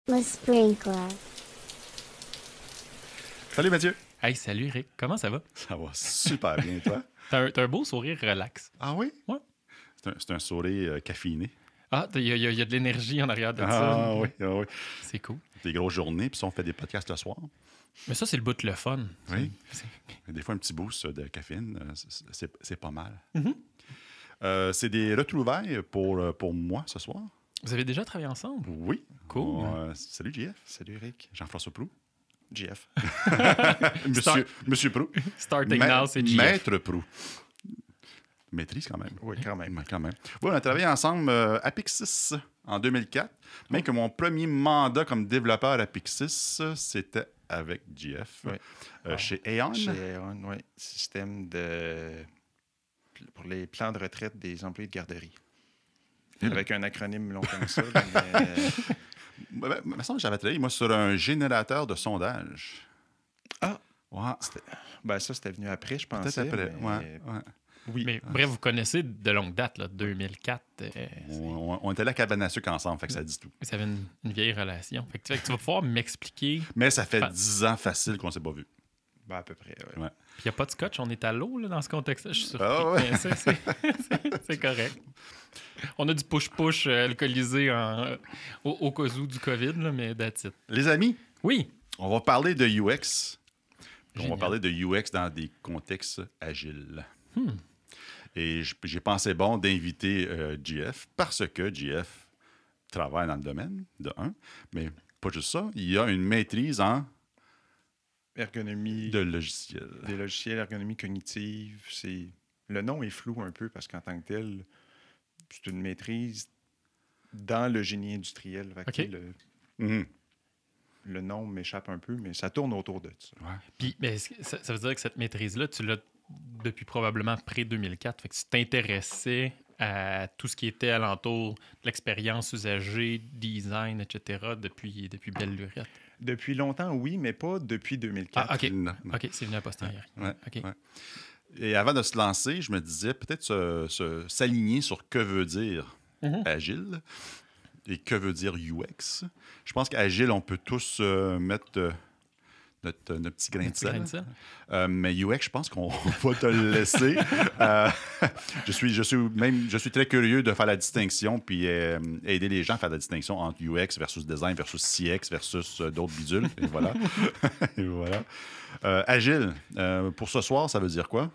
Le sprinkler. Salut Mathieu. Hey, salut Eric, comment ça va? Ça va super bien, toi? T'as un beau sourire relax. Ah oui? Ouais. C'est un sourire caféiné. Ah, il y a de l'énergie en arrière de ça. Ah oui, ah oui. C'est cool. Des grosses journées, puis ça, on fait des podcasts le soir. Mais ça, c'est le bout de le fun. Oui. C'est- Des fois, un petit boost de caféine, c'est pas mal. Mhm. C'est des retrouvailles pour moi ce soir. Vous avez déjà travaillé ensemble? Oui. Cool. Salut, JF. Salut Eric. Jean-François Proulx. GF. Monsieur Proulx. Starting now, c'est GF. Maître Proulx. Maîtrise quand même. Oui, quand même. Ouais, quand même. Oui, on a travaillé ensemble à Pixis en 2004, mais que mon premier mandat comme développeur à Pixis, c'était avec GF Oui. chez Aon. Chez Aon, oui. Système pour les plans de retraite des employés de garderie. Avec un acronyme long comme ça. là, mais, Il me semble que j'avais travaillé, moi, sur un générateur de sondage. Ah! Ouais. ben ça, c'était venu après, je pensais. Peut-être après. mais- Ouais. Oui. Mais bref, vous connaissez de longue date, là, 2004. On était là à cabane à sucre ensemble, fait que ça dit tout. Vous avez une vieille relation. Fait que tu vas pouvoir m'expliquer. Mais ça fait Enfin, 10 ans facile qu'on s'est pas vu. Ben, à peu près, oui. Ouais. Puis il n'y a pas de scotch, on est à l'eau là, dans ce contexte-là. Je suis surpris. Ah ouais. Mais c'est correct. On a du push-push alcoolisé au cas où du COVID, là, mais that's it. Les amis, Oui. on va parler de UX. On va Génial. parler de UX dans des contextes agiles. Et j'ai pensé bon d'inviter GF parce que GF travaille dans le domaine, de un. Mais pas juste ça, il y a une maîtrise en Ergonomie de logiciel. des logiciels, ergonomie cognitive. Le nom est flou un peu parce qu'en tant que tel, c'est une maîtrise dans le génie industriel. Fait que, OK. Mhm. le nom m'échappe un peu, mais ça tourne autour de ça. Ouais. Puis ben, ça veut dire que cette maîtrise-là, tu l'as depuis probablement pré-2004. Fait que tu t'intéressais à tout ce qui était alentour de l'expérience usagée, design, etc. depuis belle lurette. Depuis longtemps, oui, mais pas depuis 2004. Ah, OK. Non, non. OK, c'est venu à posteriori. Ouais, OK. ouais. Et avant de se lancer, je me disais peut-être s'aligner sur que veut dire agile et que veut dire UX. Je pense qu'agile, on peut tous mettre notre petit grain de Petit grain de sel. sel. Mais UX, je pense qu'on va te le laisser. Je suis très curieux de faire la distinction puis aider les gens à faire la distinction entre UX versus design versus CX versus d'autres bidules. Et voilà. Et voilà. Agile, pour ce soir, ça veut dire quoi?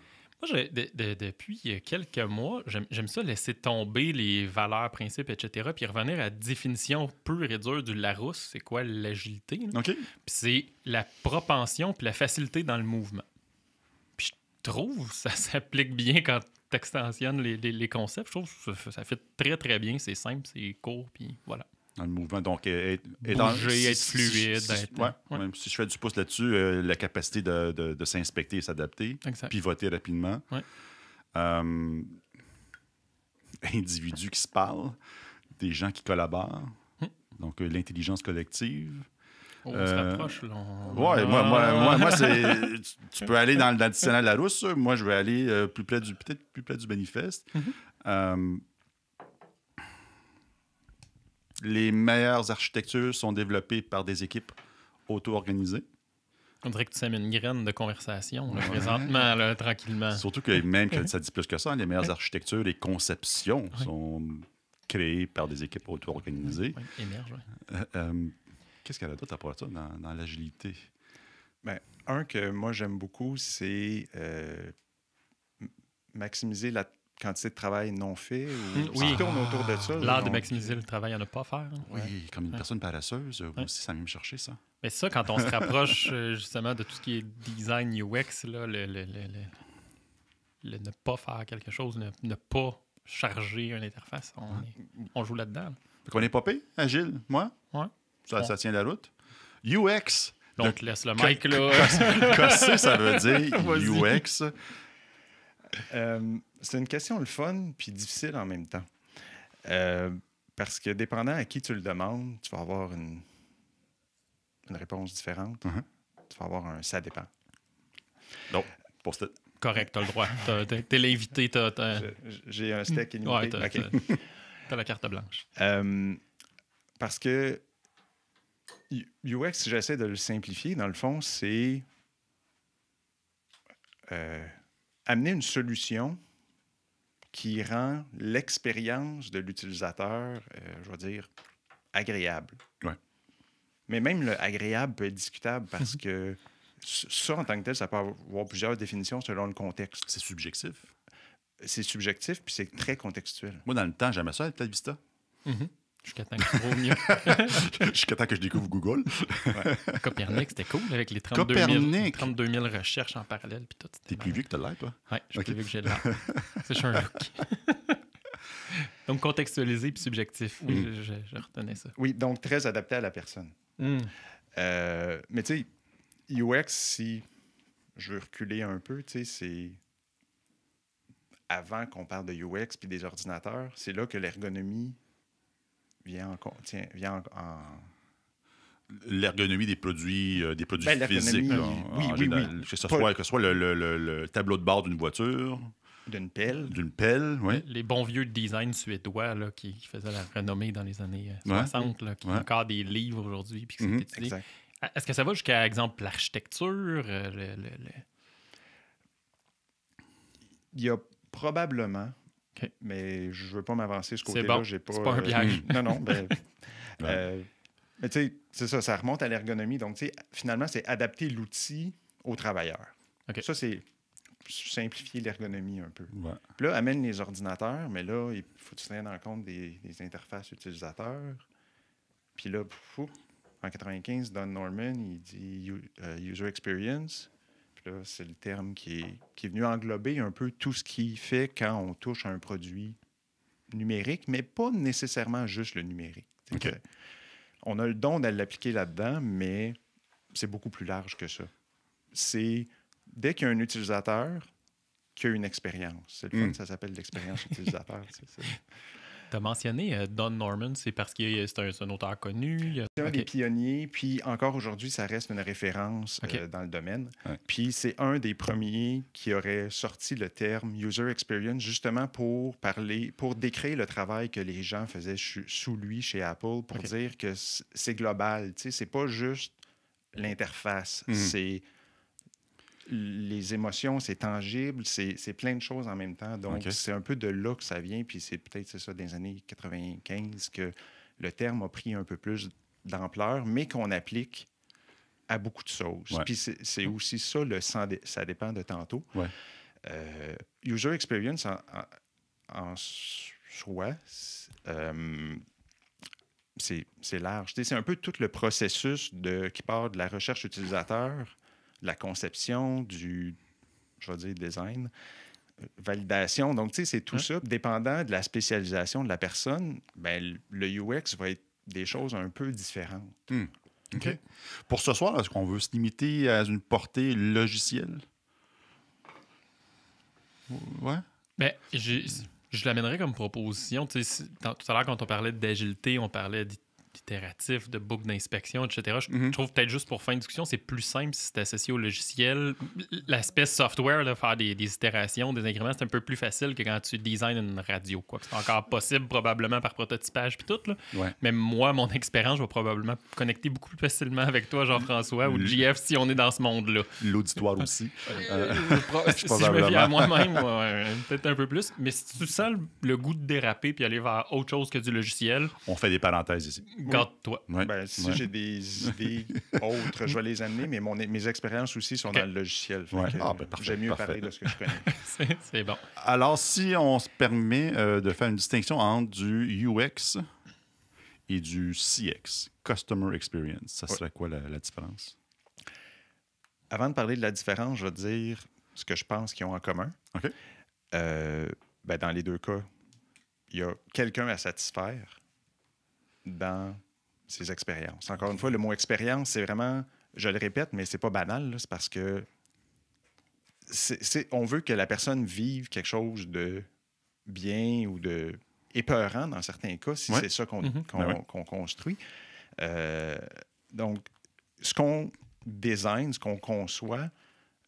Moi, depuis quelques mois, j'aime ça laisser tomber les valeurs, principes, etc., puis revenir à la définition pure et dure du Larousse. C'est quoi l'agilité? Là? OK. Puis c'est la propension puis la facilité dans le mouvement. Puis je trouve que ça s'applique bien quand tu extensionnes les concepts. Je trouve que ça fait très, très bien. C'est simple, c'est court, puis voilà. Dans le mouvement. Donc, Bouger, être fluide. Même si je fais du pouce là-dessus, la capacité de s'inspecter et s'adapter, Exact. pivoter rapidement. Ouais. Individus qui se parlent, des gens qui collaborent. Hum. Donc, l'intelligence collective. Oh, on se rapproche, là. Ouais, moi c'est. Tu peux aller dans le dictionnaire Larousse. Moi, je vais aller peut-être plus près du manifeste. Les meilleures architectures sont développées par des équipes auto-organisées. On dirait que tu sèmes une graine de conversation, là, présentement, là, tranquillement. Surtout que même que ça dit plus que ça, les meilleures architectures, les conceptions sont créées par des équipes auto-organisées. Oui, émerge, ouais. Qu'est-ce qu'elle a d'autre à part ça dans l'agilité? Ben, un que moi j'aime beaucoup, c'est maximiser la quantité de travail non fait ou Oui. qui tourne autour de ça. L'art de Donc, maximiser le travail à ne pas faire. Hein. Oui, comme une personne paresseuse, moi aussi, ça vient me chercher ça. Mais ça, quand on se rapproche justement de tout ce qui est design UX, là, le ne pas faire quelque chose, ne pas charger une interface, on joue là-dedans. Là. Fait qu'on est popé, agile, moi? Ouais. Ça tient la route. UX. Là, on te laisse le mic, là. Qu'est-ce que ça veut dire, Vas-y. UX? c'est une question le fun puis difficile en même temps. Parce que dépendant à qui tu le demandes, tu vas avoir une réponse différente. Tu vas avoir un ça dépend. Non, pour ce... Correct, t'as le droit. T'es l'invité, J'ai un steak illimité. Ouais, OK. t'as la carte blanche. Parce que UX, si j'essaie de le simplifier, dans le fond, c'est amener une solution qui rend l'expérience de l'utilisateur, je vais dire, agréable. Ouais. Mais même le agréable peut être discutable parce que ça, en tant que tel, ça peut avoir plusieurs définitions selon le contexte. C'est subjectif. C'est subjectif, puis c'est très contextuel. Moi, dans le temps, j'aimais ça, Alta Vista. Jusqu'à temps que tu trouves mieux. Jusqu'à temps que je découvre Google. Copernic, c'était cool avec les 32 000 recherches en parallèle. Puis tout. T'es plus vieux que t'as l'air, toi? Oui, je suis plus vieux que j'ai l'air. C'est juste un look. Donc, contextualisé puis subjectif. Oui, je retenais ça. Oui, donc très adapté à la personne. Mais tu sais, UX, si je veux reculer un peu, tu sais, c'est avant qu'on parle de UX puis des ordinateurs, c'est là que l'ergonomie vient en L'ergonomie des produits Ben, physiques. oui, oui. Que ce soit le tableau de bord d'une voiture, d'une pelle. d'une pelle, oui. Les bons vieux design suédois là, qui faisaient la renommée dans les années 60, là, qui ont encore des livres aujourd'hui puis que c'est étudié. Exact. Est-ce que ça va jusqu'à, exemple, l'architecture? Il y a probablement, OK. mais je ne veux pas m'avancer ce C'est côté-là. bon. J'ai pas, C'est pas un piège. Non. Mais tu sais, c'est ça, ça remonte à l'ergonomie. Donc, tu sais, finalement, c'est adapter l'outil au travailleur. OK. Ça, c'est simplifier l'ergonomie un peu. Ouais. Puis là, amène les ordinateurs, mais là, il faut tenir compte des interfaces utilisateurs. Puis là, en 95, Don Norman, il dit User Experience. Puis là, c'est le terme qui est venu englober un peu tout ce qui fait quand on touche à un produit numérique, mais pas nécessairement juste le numérique. OK. On a le don de l'appliquer là-dedans, mais c'est beaucoup plus large que ça. C'est dès qu'il y a un utilisateur qui a une expérience. C'est le fun, ça s'appelle l'expérience utilisateur. Tu as mentionné Don Norman, c'est parce que c'est un auteur connu. C'est un des pionniers, puis encore aujourd'hui, ça reste une référence dans le domaine. Ouais. Puis c'est un des premiers qui aurait sorti le terme User Experience justement pour décrire le travail que les gens faisaient sous lui chez Apple, pour dire que c'est global. Tu sais, c'est pas juste l'interface, c'est les émotions, c'est tangible, c'est plein de choses en même temps. Donc, c'est un peu de là que ça vient, puis c'est peut-être ça des années 95 que le terme a pris un peu plus d'ampleur, mais qu'on applique à beaucoup de choses. Ouais. Puis c'est aussi ça, ça dépend de tantôt. Ouais. User Experience en soi, c'est large. C'est un peu tout le processus qui part de la recherche utilisateur, la conception, je vais dire design, validation. Donc, tu sais, c'est tout ça. Dépendant de la spécialisation de la personne, ben, le UX va être des choses un peu différentes. OK. Pour ce soir, est-ce qu'on veut se limiter à une portée logicielle? Ouais. Mais je l'amènerais comme proposition. Tu sais, tout à l'heure, quand on parlait d'agilité, on parlait d'itératif, de boucle d'inspection, etc. Je trouve peut-être juste pour fin de discussion, c'est plus simple si c'est associé au logiciel. L'aspect software, là, faire des itérations, des incréments, c'est un peu plus facile que quand tu designes une radio. Quoi. C'est encore possible probablement par prototypage puis tout. Là. Ouais. Mais moi, mon expérience, je vais probablement connecter beaucoup plus facilement avec toi, Jean-François, ou JF si on est dans ce monde-là. L'auditoire aussi. Si je me fie à moi-même, peut-être un peu plus. Mais si tu sens le goût de déraper puis aller vers autre chose que du logiciel... On fait des parenthèses ici. Garde-toi. Ouais. Ben, si j'ai des idées autres, je vais les amener, mais mes expériences aussi sont dans le logiciel. Ouais. Parfait, j'aime mieux parler de ce que je connais. C'est bon. Alors, si on se permet de faire une distinction entre du UX et du CX, Customer Experience, ça serait quoi la différence? Avant de parler de la différence, je vais dire ce que je pense qu'ils ont en commun. OK. Ben, dans les deux cas, il y a quelqu'un à satisfaire dans ses expériences. Encore une fois, le mot expérience, c'est vraiment, je le répète, mais c'est pas banal, là, c'est parce que on veut que la personne vive quelque chose de bien ou de épeurant dans certains cas, si c'est ça qu'on construit. Donc, ce qu'on design, ce qu'on conçoit,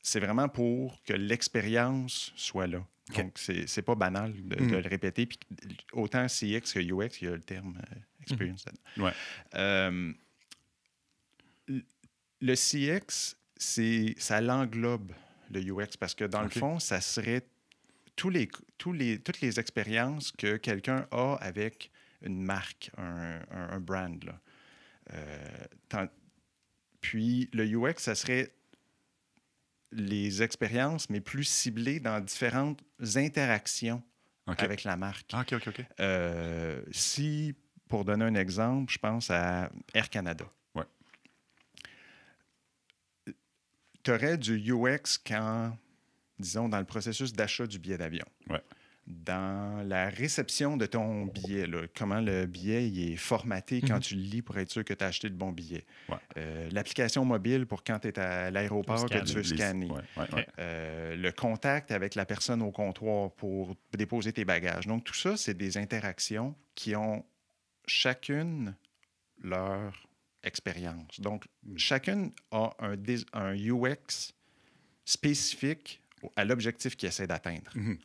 c'est vraiment pour que l'expérience soit là. Okay. Donc, c'est pas banal de le répéter. Puis, autant CX que UX, il y a le terme experience. Le CX, ça l'englobe, le UX, parce que dans le fond, ça serait toutes les expériences que quelqu'un a avec une marque, un brand. Là. Puis le UX, ça serait les expériences, mais plus ciblées dans différentes interactions avec la marque. OK. Si, pour donner un exemple, je pense à Air Canada. Ouais. Tu aurais du UX quand, disons, dans le processus d'achat du billet d'avion. Ouais. Dans la réception de ton billet, là, comment le billet il est formaté quand tu le lis pour être sûr que tu as acheté le bon billet. Ouais. L'application mobile pour quand tu es à l'aéroport que tu veux scanner. Ouais. Le contact avec la personne au comptoir pour déposer tes bagages. Donc, tout ça, c'est des interactions qui ont chacune leur expérience. Donc, chacune a un UX spécifique à l'objectif qu'il essaie d'atteindre. Mm-hmm.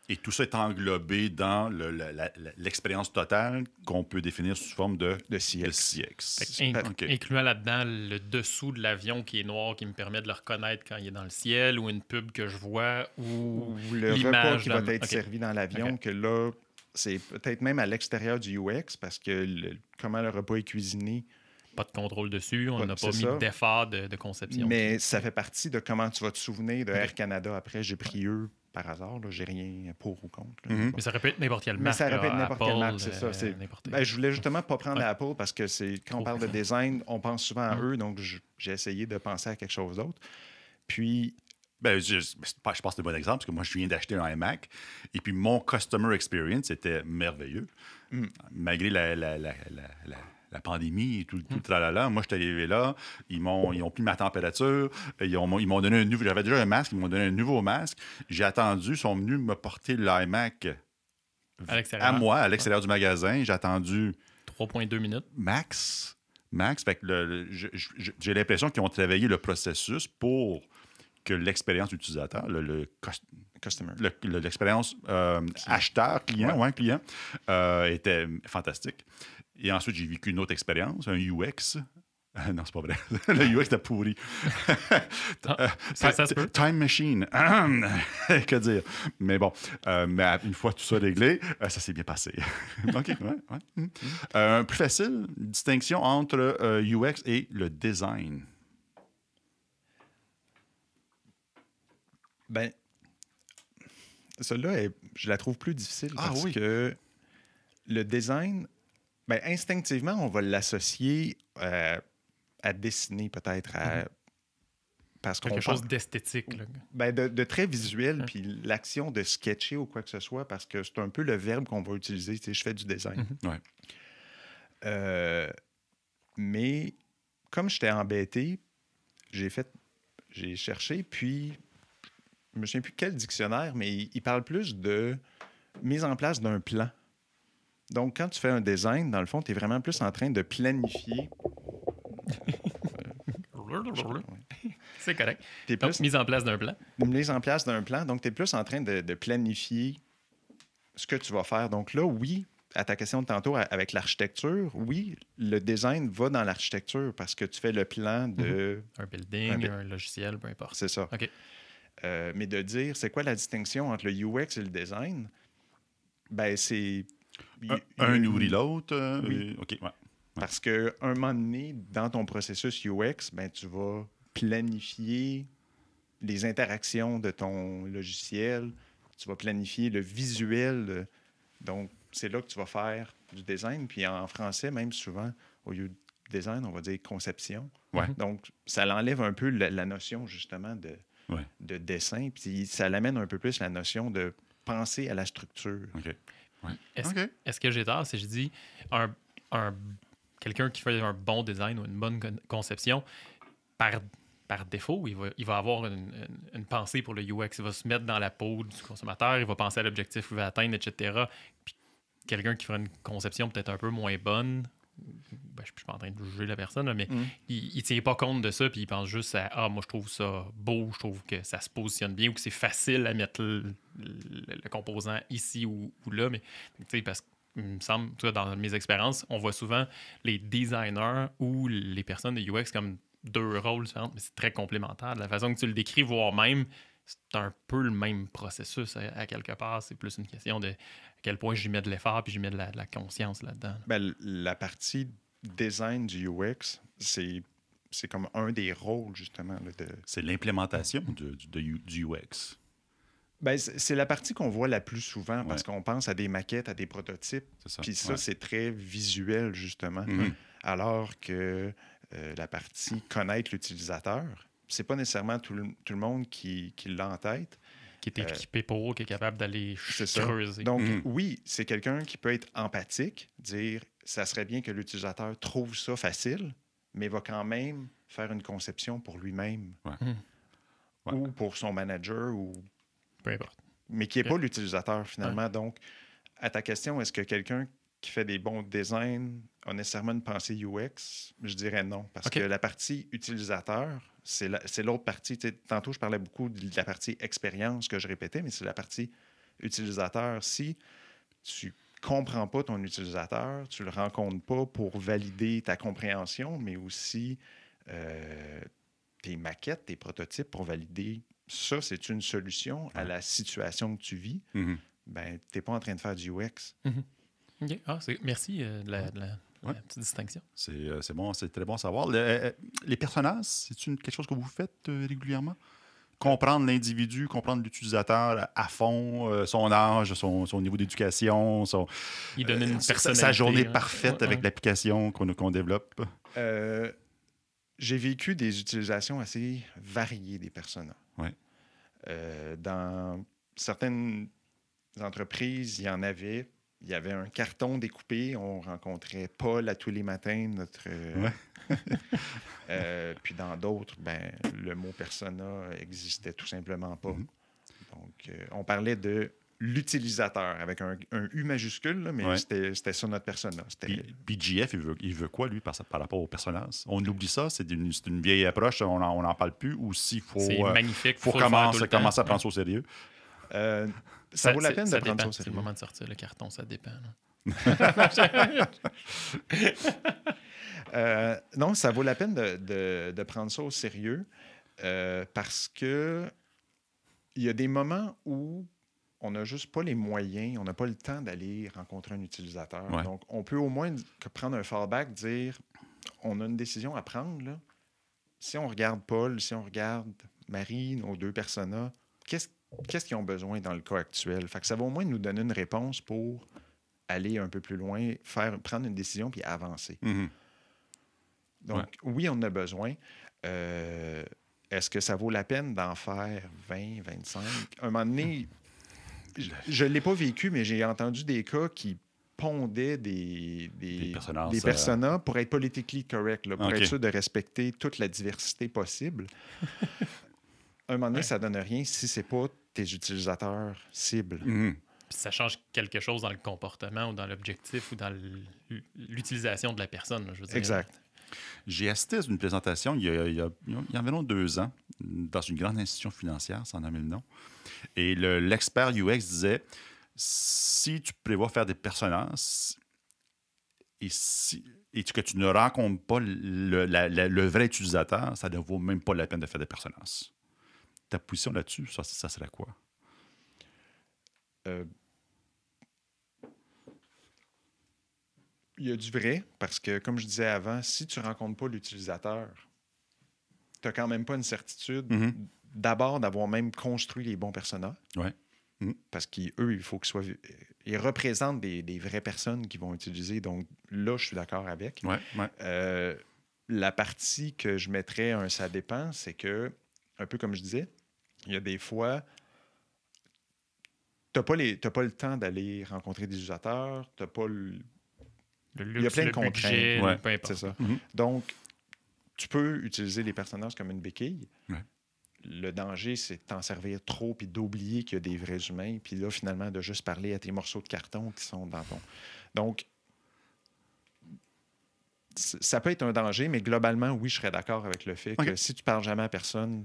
Et tout ça est englobé dans l'expérience totale qu'on peut définir sous forme de CX. Incluant là-dedans le dessous de l'avion qui est noir, qui me permet de le reconnaître quand il est dans le ciel, ou une pub que je vois, ou le repas qui va être servi dans l'avion, que là, c'est peut-être même à l'extérieur du UX, parce que comment le repas est cuisiné. Pas de contrôle dessus, on n'a pas mis d'effort de conception. Mais ça fait partie de comment tu vas te souvenir de Air Canada. Après, j'ai pris eux par hasard. J'ai rien pour ou contre. Là. Mais ça aurait pu être n'importe quelle marque. Mais ça aurait pu être n'importe quelle marque, c'est ça. Je voulais justement pas prendre Apple parce que quand on parle de design, on pense souvent à eux. Donc, j'ai essayé de penser à quelque chose d'autre. Puis... je pense que c'est un bon exemple parce que moi, je viens d'acheter un iMac et puis mon customer experience était merveilleux. Malgré la pandémie et tout le tralala. Moi, je suis arrivé là, ils ont pris ma température, ils m'ont donné un nouveau... J'avais déjà un masque, ils m'ont donné un nouveau masque. J'ai attendu, ils sont venus me porter l'iMac à moi, à l'extérieur du magasin. J'ai attendu... 3,2 minutes. Max. Fait que j'ai l'impression qu'ils ont travaillé le processus pour que l'expérience utilisateur, l'expérience acheteur, client, était fantastique. Et ensuite, j'ai vécu une autre expérience, un UX. Non, c'est pas vrai. Le UX était pourri. Ça se peut. Time machine. Que dire? Mais bon, une fois tout ça réglé, ça s'est bien passé. OK, ouais. Plus facile, distinction entre UX et le design. Ben, celle-là, je la trouve plus difficile parce que le design, ben, instinctivement, on va l'associer à dessiner peut-être, parce qu'on quelque chose d'esthétique. Ben, de très visuel, puis l'action de sketcher ou quoi que ce soit, parce que c'est un peu le verbe qu'on va utiliser. Je fais du design. Mais comme j'étais embêté, j'ai cherché, puis je me souviens plus quel dictionnaire, mais il parle plus de mise en place d'un plan. Donc, quand tu fais un design, dans le fond, tu es vraiment plus en train de planifier. C'est correct. Donc, mise en place d'un plan. Mise en place d'un plan. Donc, tu es plus en train de planifier ce que tu vas faire. Donc là, oui, à ta question de tantôt avec l'architecture, oui, le design va dans l'architecture parce que tu fais le plan de... Un building, un logiciel, peu importe. C'est ça. OK. Mais de dire, c'est quoi la distinction entre le UX et le design? Ben, c'est... Un nourrit l'autre. Oui. OK, ouais. Parce qu'à un moment donné, dans ton processus UX, ben, tu vas planifier les interactions de ton logiciel, tu vas planifier le visuel. Donc, c'est là que tu vas faire du design. Puis en français, même souvent, au lieu de design, on va dire conception. Ouais. Donc, ça l'enlève un peu la notion, justement, de dessin. Puis ça l'amène un peu plus la notion de penser à la structure. OK. Ouais. Est-ce que j'ai tort si je dis quelqu'un qui fait un bon design ou une bonne conception, par défaut, il va avoir une pensée pour le UX. Il va se mettre dans la peau du consommateur, il va penser à l'objectif qu'il veut atteindre, etc. Puis quelqu'un qui fera une conception peut-être un peu moins bonne, ben, je ne suis pas en train de juger la personne, là, mais il ne tient pas compte de ça, puis il pense juste à « moi, je trouve ça beau, je trouve que ça se positionne bien ou que c'est facile à mettre le composant ici ou là. » Mais parce que il me semble, dans mes expériences, on voit souvent les designers ou les personnes de UX comme deux rôles différents, mais c'est très complémentaire. De la façon que tu le décris, voire même, c'est un peu le même processus à quelque part. C'est plus une question de à quel point j'y mets de l'effort puis j'y mets de la conscience là-dedans. Ben, la partie design du UX, c'est comme un des rôles, justement. Là, C'est l'implémentation du UX. Ben, c'est la partie qu'on voit la plus souvent parce qu'on pense à des maquettes, à des prototypes. Puis ça, c'est très visuel, justement. Alors que la partie connaître l'utilisateur, c'est pas nécessairement tout le monde qui l'a en tête. Qui est équipé pour, qui est capable d'aller creuser. Donc, oui, c'est quelqu'un qui peut être empathique, dire ça serait bien que l'utilisateur trouve ça facile, mais va quand même faire une conception pour lui-même ou pour son manager ou peu importe. Mais qui n'est pas l'utilisateur, finalement. Donc, à ta question, est-ce que quelqu'un qui fait des bons designs a nécessairement une pensée UX? Je dirais non. Parce que la partie utilisateur, c'est l'autre partie. Tantôt, je parlais beaucoup de la partie expérience que je répétais, mais c'est la partie utilisateur. Si tu comprends pas ton utilisateur, tu le rencontres pas pour valider ta compréhension, mais aussi tes maquettes, tes prototypes pour valider ça, c'est une solution à la situation que tu vis, ben, tu n'es pas en train de faire du UX. OK. Merci de la petite distinction. C'est bon, c'est très bon à savoir. Les personnages, c'est quelque chose que vous faites régulièrement? Comprendre l'individu, comprendre l'utilisateur à fond, son âge, son niveau d'éducation, Il donne une personnalité, sa journée parfaite avec l'application qu'on développe. J'ai vécu des utilisations assez variées des personas. Ouais. Dans certaines entreprises, il y en avait. Il y avait un carton découpé. On rencontrait Paul à tous les matins, notre... puis dans d'autres, ben, le mot persona existait tout simplement pas. Donc, on parlait de l'utilisateur avec un U majuscule, là, mais c'était ça notre persona. Puis GF, il veut quoi, lui, par rapport au personnage? On oublie ça, c'est une vieille approche, on n'en parle plus, ou s'il faut... C'est magnifique, faut commencer à prendre ça au sérieux. Ça vaut la peine de prendre ça au sérieux. C'est le moment de sortir le carton, ça dépend. Non, ça vaut la peine de prendre ça au sérieux parce que il y a des moments où on n'a juste pas les moyens, on n'a pas le temps d'aller rencontrer un utilisateur. Donc, on peut au moins prendre un fallback, dire on a une décision à prendre. Là. Si on regarde Paul, si on regarde Marie, nos deux personas, qu'est-ce qu'ils ont besoin dans le cas actuel? Fait que ça va au moins nous donner une réponse pour aller un peu plus loin, prendre une décision puis avancer. Donc, oui, on en a besoin. Est-ce que ça vaut la peine d'en faire 20, 25? À un moment donné, je ne l'ai pas vécu, mais j'ai entendu des cas qui pondaient des personas pour être politically correct, là, pour être sûr de respecter toute la diversité possible. À un moment donné, ça ne donne rien si ce n'est pas tes utilisateurs cibles. Puis ça change quelque chose dans le comportement ou dans l'objectif ou dans l'utilisation de la personne. Là, je veux dire. Exact. J'ai assisté à une présentation il y a environ 2 ans dans une grande institution financière, sans nommer le nom. Et l'expert UX disait, si tu prévois faire des personnages et que tu ne rencontres pas le vrai utilisateur, ça ne vaut même pas la peine de faire des personnages. Ta position là-dessus, ça serait quoi? Il y a du vrai, parce que, comme je disais avant, si tu ne rencontres pas l'utilisateur, tu n'as quand même pas une certitude, d'abord, d'avoir même construit les bons personnages. Parce qu'eux, il faut qu'ils soient... Ils représentent des vraies personnes qui vont utiliser. Donc, là, je suis d'accord avec. La partie que je mettrais un ça dépend, c'est que, un peu comme je disais, il y a des fois... Tu n'as pas le temps d'aller rencontrer des utilisateurs, tu n'as pas il y a plein de contraintes. Peu importe. C'est ça. Donc, tu peux utiliser les personnages comme une béquille. Le danger, c'est de t'en servir trop puis d'oublier qu'il y a des vrais humains. Puis là, finalement, de juste parler à tes morceaux de carton qui sont dans ton... Donc, ça peut être un danger, mais globalement, oui, je serais d'accord avec le fait que si tu parles jamais à personne...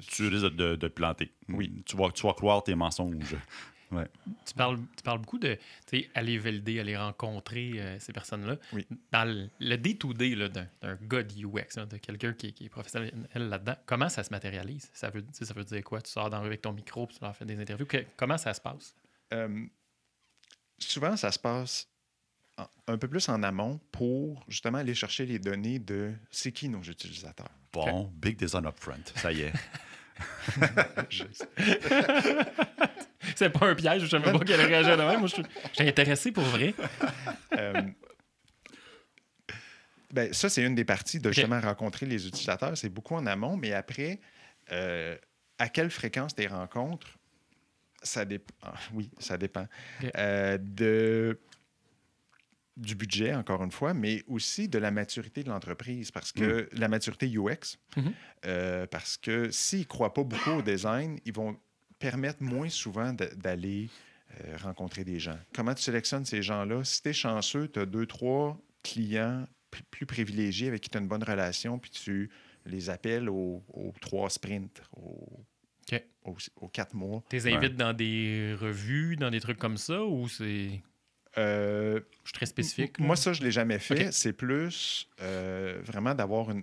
tu risques de te planter. Oui. Tu vas croire tes mensonges. Ouais. Tu parles beaucoup de aller valider, aller rencontrer ces personnes-là. Oui. Dans le day-to-day là, d'un gars de UX, là, de quelqu'un qui est professionnel là-dedans, comment ça se matérialise? Ça veut dire quoi? Tu sors dans la rue avec ton micro puis tu leur fais des interviews. Comment ça se passe? Souvent, ça se passe un peu plus en amont pour justement aller chercher les données de c'est qui nos utilisateurs. Bon, big design up front, ça y est. C'est pas un piège, je savais pas qu'elle réagirait de même. Moi, je suis intéressé pour vrai. Ben, ça, c'est une des parties de justement rencontrer les utilisateurs. C'est beaucoup en amont, mais après, à quelle fréquence des rencontres, ça dépend. Oui, ça dépend. Du budget, encore une fois, mais aussi de la maturité de l'entreprise, parce que la maturité UX, parce que s'ils ne croient pas beaucoup au design, ils vont permettre moins souvent d'aller rencontrer des gens. Comment tu sélectionnes ces gens-là? Si tu es chanceux, tu as 2-3 clients plus privilégiés avec qui tu as une bonne relation, puis tu les appelles aux 3 sprints, aux 4 mois. Tu les invites dans des revues, dans des trucs comme ça, ou c'est... je suis très spécifique. Moi, ça, je ne l'ai jamais fait. Okay. C'est plus vraiment d'avoir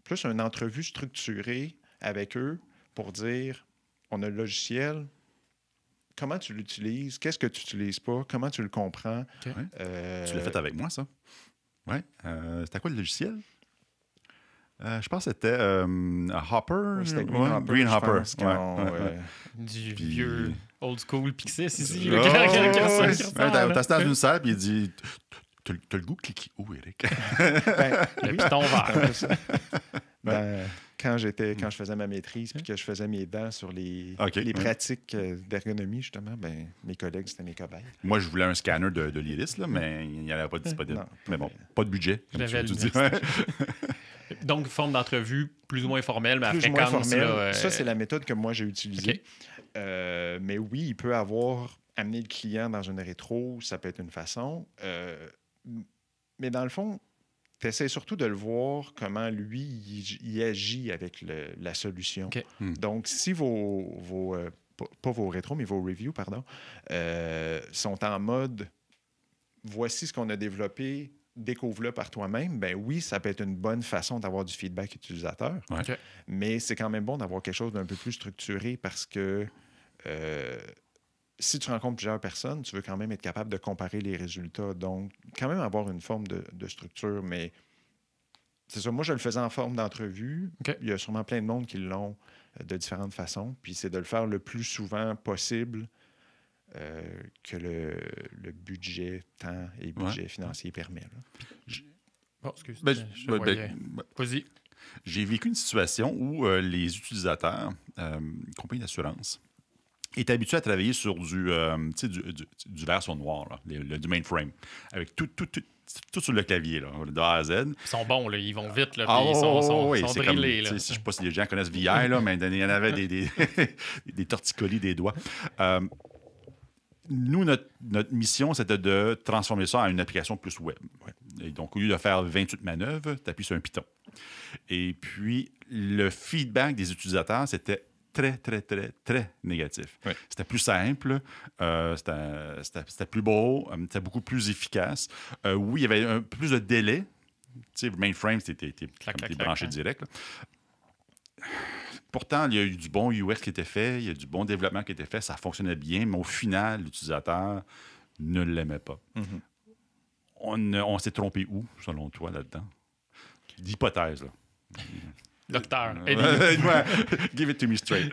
plus une entrevue structurée avec eux pour dire, on a le logiciel, comment tu l'utilises, qu'est-ce que tu n'utilises pas, comment tu le comprends. Okay. Tu l'as fait avec moi, ça? Oui. C'était quoi le logiciel? Je pense que c'était Hopper. C'était Green Hopper. Du vieux old school Pixis ici. T'as dans une salle et il dit t'as le goût cliquer où, Eric? Le piton vert. Quand je faisais ma maîtrise et que je faisais mes dents sur les pratiques d'ergonomie, justement, mes collègues, c'était mes cobayes. Moi, je voulais un scanner de l'iris, là, mais il n'y en avait pas disponible. Mais bon, pas de budget. Donc, forme d'entrevue plus ou moins formelle, mais à plus fréquence. Moins formelle. Ça, c'est la méthode que moi, j'ai utilisée. Okay. Mais oui, il peut avoir amené le client dans une rétro, ça peut être une façon. Mais dans le fond, tu essaies surtout de le voir comment lui, il agit avec la solution. Okay. Donc, si pas vos rétros, mais vos reviews, pardon, sont en mode voici ce qu'on a développé, découvre-le par toi-même, ben oui, ça peut être une bonne façon d'avoir du feedback utilisateur. Ouais. Okay. Mais c'est quand même bon d'avoir quelque chose d'un peu plus structuré parce que si tu rencontres plusieurs personnes, tu veux quand même être capable de comparer les résultats. Donc, quand même avoir une forme de structure, mais c'est ça. Moi, je le faisais en forme d'entrevue. Okay. Il y a sûrement plein de monde qui l'ont de différentes façons. Puis c'est de le faire le plus souvent possible que le budget, temps et budget financier permet. Bon, excuse. Vas-y. J'ai vécu une situation où les utilisateurs, compagnie d'assurance, étaient habitués à travailler sur du vert sur noir, là, du mainframe, avec tout sur le clavier, là, de A à Z. Ils sont bons, là, ils vont vite, là, ils sont drillés. Je ne sais pas si les gens connaissent VR, là, mais il y en avait des torticolis des doigts. Nous, notre mission, c'était de transformer ça en une application plus web. Et donc, au lieu de faire 28 manœuvres, tu appuies sur un piton. Et puis, le feedback des utilisateurs, c'était très, très, très, très négatif. Oui. C'était plus simple, c'était plus beau, c'était beaucoup plus efficace. Oui, il y avait un peu plus de délai. Tu sais, le mainframe, c'était branché direct. Là. Pourtant, il y a eu du bon UX qui était fait, il y a du bon développement qui était fait, ça fonctionnait bien, mais au final, l'utilisateur ne l'aimait pas. Mm-hmm. On s'est trompé où, selon toi, là-dedans? D'hypothèse, là. Docteur, give it to me straight.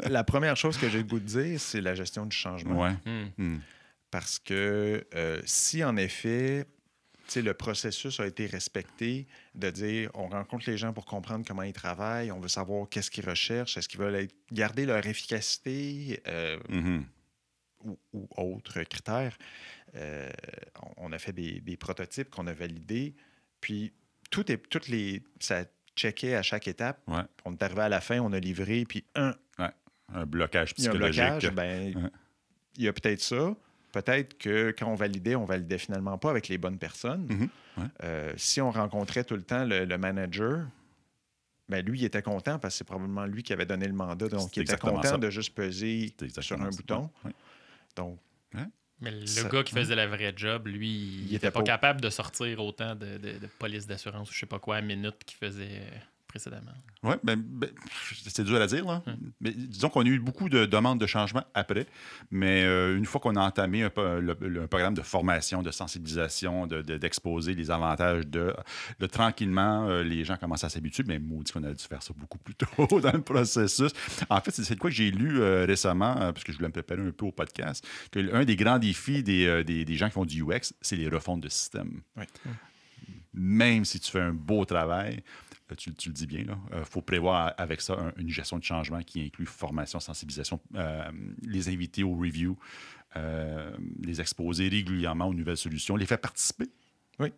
la première chose que j'ai le goût de dire, c'est la gestion du changement. Ouais. Parce que si, en effet, le processus a été respecté, de dire on rencontre les gens pour comprendre comment ils travaillent, on veut savoir qu'est-ce qu'ils recherchent, est-ce qu'ils veulent garder leur efficacité ou autres critères. On a fait des prototypes qu'on a validés, puis ça checkait à chaque étape. Ouais. On est arrivé à la fin, on a livré, puis un blocage psychologique. Il y a un blocage, il y a peut-être ça. Peut-être que quand on validait finalement pas avec les bonnes personnes. Mm-hmm. Ouais. Si on rencontrait tout le temps le manager, ben lui, il était content parce que c'est probablement lui qui avait donné le mandat. Donc, il était content ça. de juste peser sur un bouton. Oui. Donc, Mais le gars qui faisait la vraie job, lui, il était pas capable de sortir autant de police d'assurance ou je sais pas quoi à minute qu'il faisait précédemment. Oui, c'est dur à dire, là. Mais disons qu'on a eu beaucoup de demandes de changement après, mais une fois qu'on a entamé un programme de formation, de sensibilisation, d'exposer les avantages tranquillement, les gens commencent à s'habituer, mais maudit qu'on a dû faire ça beaucoup plus tôt dans le processus. En fait, c'est de quoi que j'ai lu récemment, parce que je voulais me préparer un peu au podcast, qu'un des grands défis des gens qui font du UX, c'est les refontes de système. Oui. Même si tu fais un beau travail, tu le dis bien, il faut prévoir avec ça une gestion de changement qui inclut formation, sensibilisation, les inviter aux reviews, les exposer régulièrement aux nouvelles solutions, les faire participer. Oui.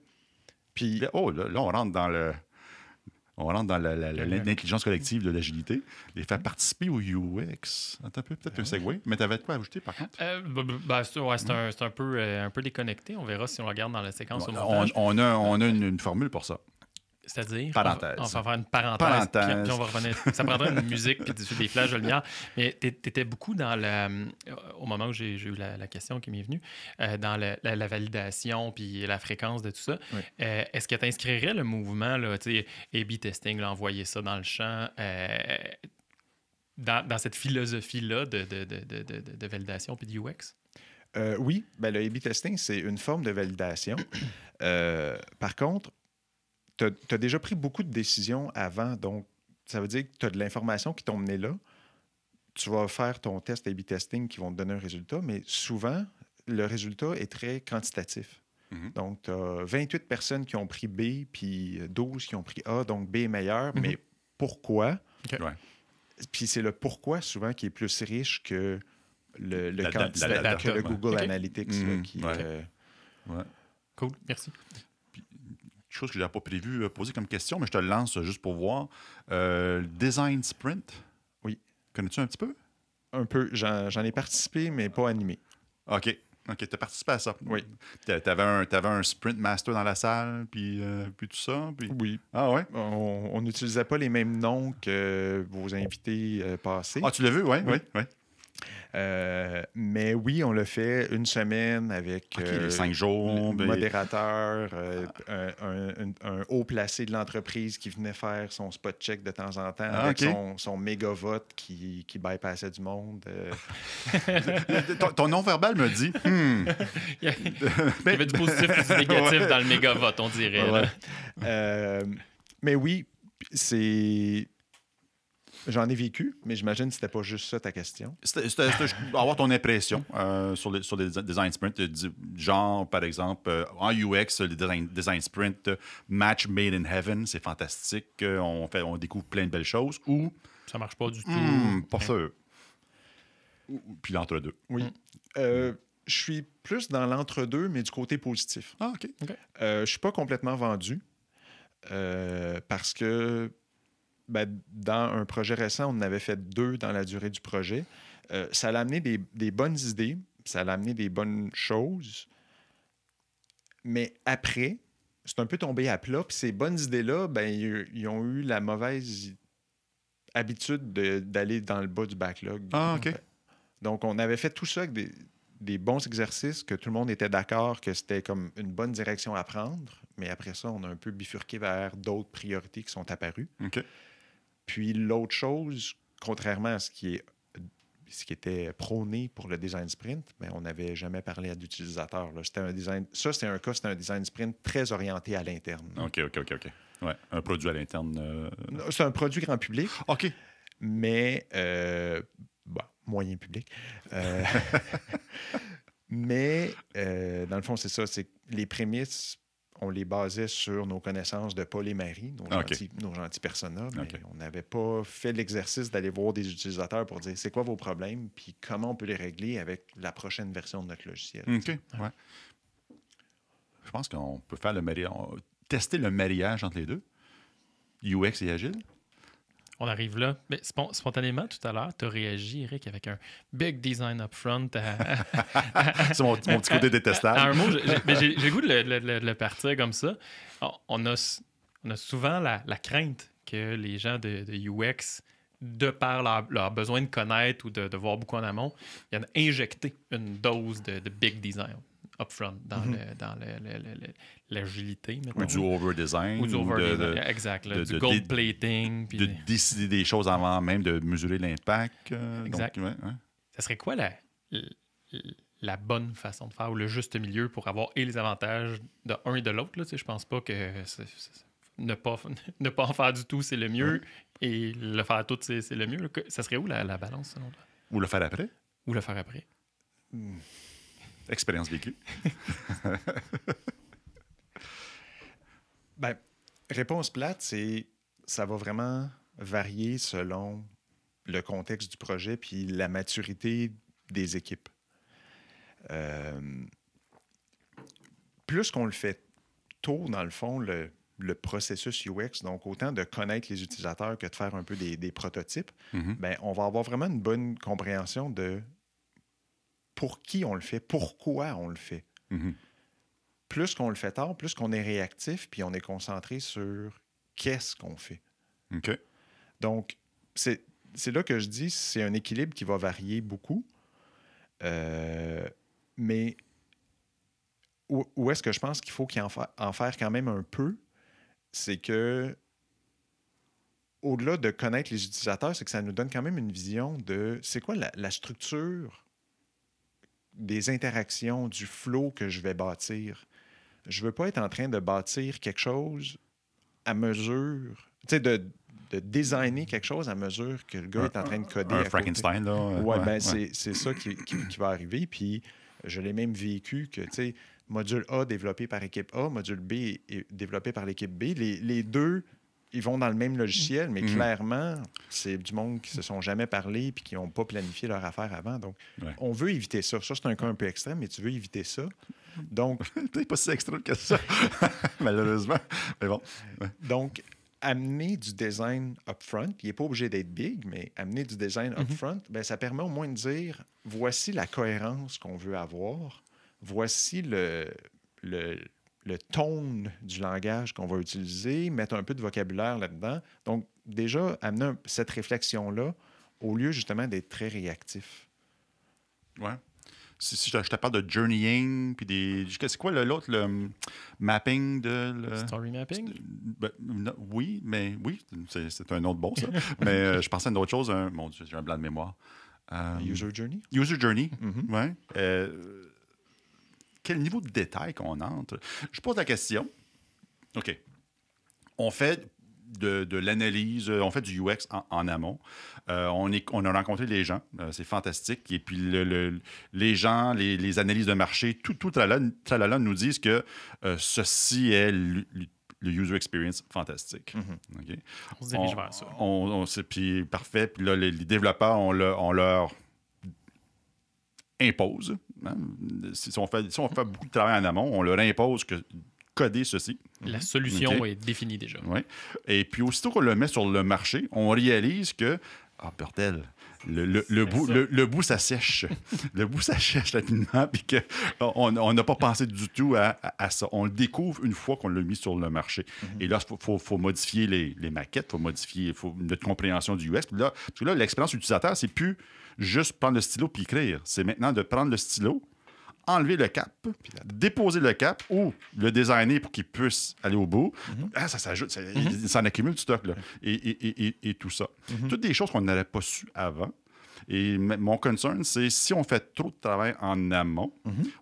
Puis, là, on rentre dans l'intelligence collective de l'agilité, les faire participer au UX. Attends un peu, peut-être un segue, mais tu avais de quoi ajouter par contre? C'est un peu déconnecté. On verra si on regarde dans la séquence au montage. On a une formule pour ça. C'est-à-dire, parenthèse. On va faire une parenthèse. Puis on va revenir. Ça prendra une musique puis des flashs de lumière. Mais tu étais beaucoup au moment où j'ai eu la question qui m'est venue, dans la validation puis la fréquence de tout ça. Oui. Est-ce que tu inscrirais le mouvement, là, A/B testing, là, envoyer ça dans le champ, dans cette philosophie-là de validation puis de UX? Oui, le A/B testing, c'est une forme de validation. Par contre, tu as déjà pris beaucoup de décisions avant, donc ça veut dire que tu as de l'information qui t'ont mené là. Tu vas faire ton test A/B testing qui vont te donner un résultat, mais souvent, le résultat est très quantitatif. Mm-hmm. Donc, tu as 28 personnes qui ont pris B, puis 12 qui ont pris A, donc B est meilleur, mais pourquoi? Okay. Ouais. Puis c'est le pourquoi souvent qui est plus riche que le candidat, que le Google Analytics. Ouais. Cool, merci. Quelque chose que je n'avais pas prévu poser comme question, mais je te le lance juste pour voir. Design Sprint. Oui. Connais-tu un petit peu? Un peu. J'en ai participé, mais pas animé. OK. Tu as participé à ça? Oui. Tu avais un Sprint Master dans la salle, puis tout ça? Puis... Oui. Ah ouais? On n'utilisait pas les mêmes noms que vos invités passés. Ah, tu l'as vu? Oui. Mais oui, on l'a fait une semaine avec les 5 jours, le modérateur, un haut placé de l'entreprise qui venait faire son spot check de temps en temps avec son méga vote qui bypassait du monde. Ton non-verbal me dit... Il y avait du positif et du négatif dans le méga vote, on dirait. Mais oui, c'est... J'en ai vécu, mais j'imagine que c'était pas juste ça ta question. C'était avoir ton impression sur les design sprints, genre par exemple en UX, le design sprint, match made in heaven, c'est fantastique, on découvre plein de belles choses, ou ça marche pas du tout. Pas sûr. Puis l'entre-deux. Oui. Je suis plus dans l'entre-deux, mais du côté positif. Ah, OK. Je suis pas complètement vendu parce que dans un projet récent, on en avait fait 2 dans la durée du projet. Ça a amené des bonnes idées, ça a amené des bonnes choses. Mais après, c'est un peu tombé à plat. Puis ces bonnes idées-là, ils ont eu la mauvaise habitude d'aller dans le bas du backlog. Ah, OK. Donc, on avait fait tout ça avec des bons exercices, que tout le monde était d'accord que c'était comme une bonne direction à prendre. Mais après ça, on a un peu bifurqué vers d'autres priorités qui sont apparues. OK. Puis l'autre chose, contrairement à ce qui était prôné pour le design sprint, on n'avait jamais parlé à l'utilisateur. C'était un design sprint très orienté à l'interne. OK. Ouais, un produit à l'interne. C'est un produit grand public. OK. Mais moyen public. Mais dans le fond, c'est ça. C'est les prémices. On les basait sur nos connaissances de Paul et Marie, nos gentils personas, mais on n'avait pas fait l'exercice d'aller voir des utilisateurs pour dire c'est quoi vos problèmes, puis comment on peut les régler avec la prochaine version de notre logiciel. OK. Ouais. Je pense qu'on peut faire tester le mariage entre les deux, UX et Agile. On arrive là. Mais spontanément, tout à l'heure, tu as réagi, Eric, avec un big design upfront. C'est mon petit côté détestable. À un mot, j'ai le goût de le partir comme ça. On a souvent la crainte que les gens de UX, de par leur besoin de connaître ou de voir beaucoup en amont, ils viennent injecter une dose de big design upfront dans l'agilité, mettons. Ou du over-design. Ou du over-design, exact. Là, du gold plating. De décider des choses avant même de mesurer l'impact. Exact. Donc, ouais. Ça serait quoi la bonne façon de faire ou le juste milieu pour avoir et les avantages de un et de l'autre? Là, je pense pas que ne pas en faire du tout, c'est le mieux, et le faire tout, c'est le mieux. Ça serait où la balance, selon toi? Ou le faire après. Ou le faire après? Expérience vécue. Ben, réponse plate, c'est ça va vraiment varier selon le contexte du projet puis la maturité des équipes. Plus qu'on le fait tôt, dans le fond, le processus UX, donc autant de connaître les utilisateurs que de faire un peu des prototypes, ben, on va avoir vraiment une bonne compréhension de pour qui on le fait, pourquoi on le fait. Plus qu'on le fait tard, plus qu'on est réactif, puis on est concentré sur qu'est-ce qu'on fait. OK. Donc, c'est là que je dis, c'est un équilibre qui va varier beaucoup. Mais où est-ce que je pense qu'il faut en faire quand même un peu, c'est que au-delà de connaître les utilisateurs, c'est que ça nous donne quand même une vision de c'est quoi la structure des interactions, du flow que je vais bâtir. Je ne veux pas être en train de bâtir quelque chose à mesure, tu sais, de designer quelque chose à mesure que le gars est en train de coder. Un Frankenstein, là. Ouais. C'est ça qui va arriver. Puis je l'ai même vécu que, tu sais, module A développé par équipe A, module B est développé par l'équipe B. Les deux, ils vont dans le même logiciel, mais clairement, c'est du monde qui se sont jamais parlé puis qui n'ont pas planifié leur affaire avant. Donc, on veut éviter ça. Ça, c'est un cas un peu extrême, mais tu veux éviter ça. Donc, peut-être pas si extrême que ça, malheureusement. Mais bon. Ouais. Donc, amener du design upfront, il n'est pas obligé d'être big, mais amener du design upfront, ben, ça permet au moins de dire voici la cohérence qu'on veut avoir, voici le tone du langage qu'on va utiliser, mettre un peu de vocabulaire là-dedans. Donc, déjà, amener cette réflexion-là au lieu justement d'être très réactif. Ouais. Si je te parle de journeying, puis des. C'est quoi l'autre, le mapping de. Story mapping? Oui, c'est un autre bon, ça. Mais je pensais à une autre chose. Mon Dieu, j'ai un blanc de mémoire. User journey? User journey, oui. Quel niveau de détail qu'on entre? Je pose la question. OK. On fait de l'analyse, on fait du UX en amont. On a rencontré les gens, c'est fantastique. Et puis les gens, les analyses de marché, tout tralala nous disent que ceci est le user experience fantastique. Okay? On se dirige vers ça. Puis parfait. Puis là, les développeurs, on leur impose. Hein? Si on fait beaucoup de travail en amont, on leur impose que coder ceci. La solution est définie déjà. Oui. Et puis, aussitôt qu'on le met sur le marché, on réalise que, bordel, le bout, ça sèche. Le bout, ça sèche rapidement, puis qu'on n'a pas pensé du tout à ça. On le découvre une fois qu'on l'a mis sur le marché. Et là, il faut modifier les maquettes, il faut modifier notre compréhension du UX. Parce que là, l'expérience utilisateur, c'est plus juste prendre le stylo puis écrire. C'est maintenant de prendre le stylo, enlever le cap, déposer le cap ou le designer pour qu'il puisse aller au bout. Ça s'ajoute, ça en accumule du stock, là. Et tout ça. Toutes des choses qu'on n'aurait pas su avant. Et mon concern, c'est si on fait trop de travail en amont,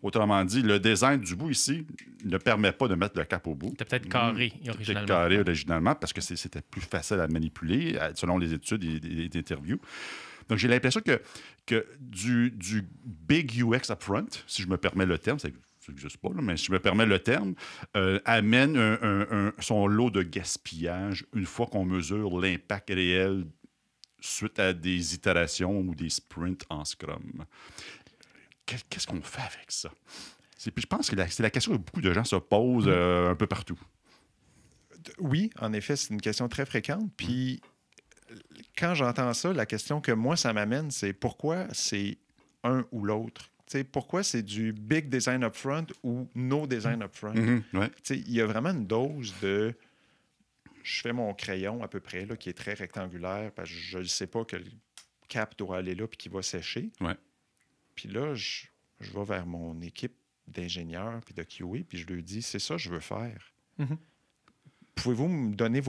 autrement dit, le design du bout ici ne permet pas de mettre le cap au bout. C'était peut-être carré originalement. C'était carré originalement parce que c'était plus facile à manipuler selon les études et les interviews. Donc, j'ai l'impression que du big UX upfront, si je me permets le terme, ça n'existe pas, là, mais si je me permets le terme, amène son lot de gaspillage une fois qu'on mesure l'impact réel suite à des itérations ou des sprints en Scrum. Qu'est-ce qu'on fait avec ça? Puis je pense que c'est la question que beaucoup de gens se posent un peu partout. Oui, en effet, c'est une question très fréquente. Puis, quand j'entends ça, la question que moi, ça m'amène, c'est pourquoi c'est un ou l'autre? T'sais, pourquoi c'est du big design upfront ou no design upfront? Ouais. Il y a vraiment une dose de je fais mon crayon à peu près, là, qui est très rectangulaire, parce que je ne sais pas que le cap doit aller là puis qu'il va sécher. Ouais. Puis là, je vais vers mon équipe d'ingénieurs puis de QA, puis je leur dis, c'est ça que je veux faire. Mhm. Pouvez-vous me donner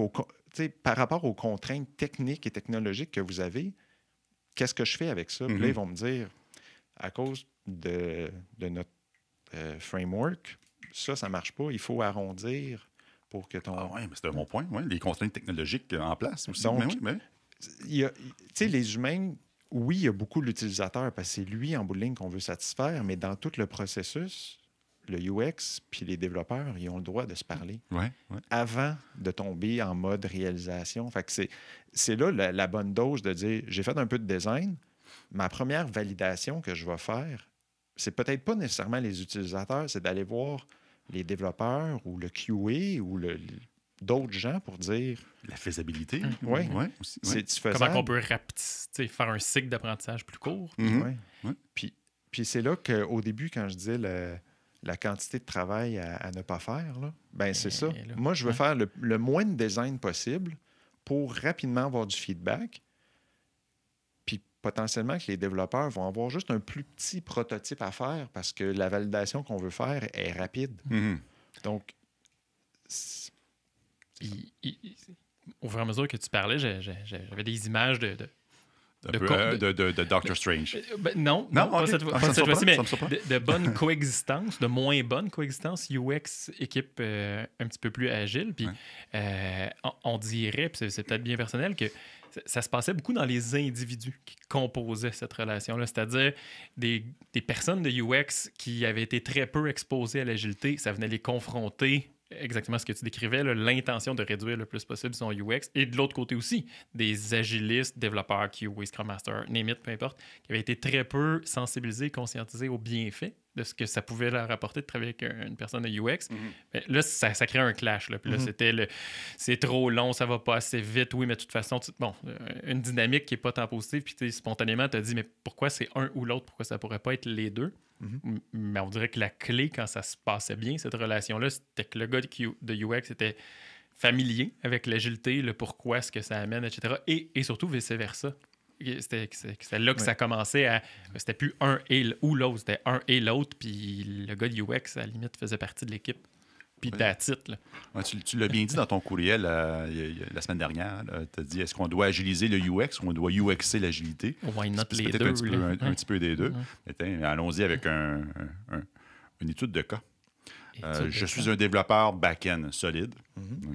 par rapport aux contraintes techniques et technologiques que vous avez, qu'est-ce que je fais avec ça? Puis là, ils vont me dire, à cause de notre framework, ça ne marche pas. Il faut arrondir pour que ton... Ah oui, mais c'est un bon point. Ouais. Les contraintes technologiques en place aussi. Donc, mais les humains, oui, il y a beaucoup l'utilisateur parce que c'est lui, en bout de ligne, qu'on veut satisfaire, mais dans tout le processus, le UX puis les développeurs, ils ont le droit de se parler avant de tomber en mode réalisation. Fait que c'est là la bonne dose de dire, j'ai fait un peu de design, ma première validation que je vais faire, c'est peut-être pas nécessairement les utilisateurs, c'est d'aller voir les développeurs ou le QA ou d'autres gens pour dire... La faisabilité. Oui, aussi. C'est faisable. Comment on peut faire un cycle d'apprentissage plus court. Puis c'est là qu'au début, quand je disais la quantité de travail à ne pas faire, là, ben c'est ça. Là, moi, je veux faire le moins de design possible pour rapidement avoir du feedback. Puis potentiellement que les développeurs vont avoir juste un plus petit prototype à faire parce que la validation qu'on veut faire est rapide. Donc, au fur et à mesure que tu parlais, j'avais des images de Doctor Strange. Non, pas cette fois-ci, mais de bonne coexistence, de moins bonne coexistence, UX, équipe un petit peu plus agile. Puis on dirait, puis c'est peut-être bien personnel, que ça se passait beaucoup dans les individus qui composaient cette relation-là, c'est-à-dire des personnes de UX qui avaient été très peu exposées à l'agilité, ça venait les confronter. Exactement ce que tu décrivais, là, l'intention de réduire le plus possible son UX. Et de l'autre côté aussi, des agilistes, développeurs, QA, Scrum Master, name it, peu importe, qui avaient été très peu sensibilisés, conscientisés aux bienfaits de ce que ça pouvait leur apporter de travailler avec une personne de UX. Mais là, ça crée un clash. Là. Puis là, c'était c'est trop long, ça va pas assez vite. Oui, mais de toute façon, une dynamique qui n'est pas tant positive. Puis spontanément, tu as dit, mais pourquoi c'est un ou l'autre? Pourquoi ça pourrait pas être les deux? Mais on dirait que la clé, quand ça se passait bien, cette relation-là, c'était que le gars de UX était familier avec l'agilité, le pourquoi, ce que ça amène, etc. Et surtout, vice-versa. C'était là que ça commençait à... C'était plus un ou l'autre, c'était un et l'autre, puis le gars de UX, à la limite, faisait partie de l'équipe. Puis that's it, là. Ouais, tu l'as bien dit dans ton courriel la semaine dernière. Tu as dit, est-ce qu'on doit agiliser le UX ou on doit UXer l'agilité? Why not les peut-être deux? un petit peu des deux. Mais allons-y avec une étude de cas. Je suis un développeur back-end solide.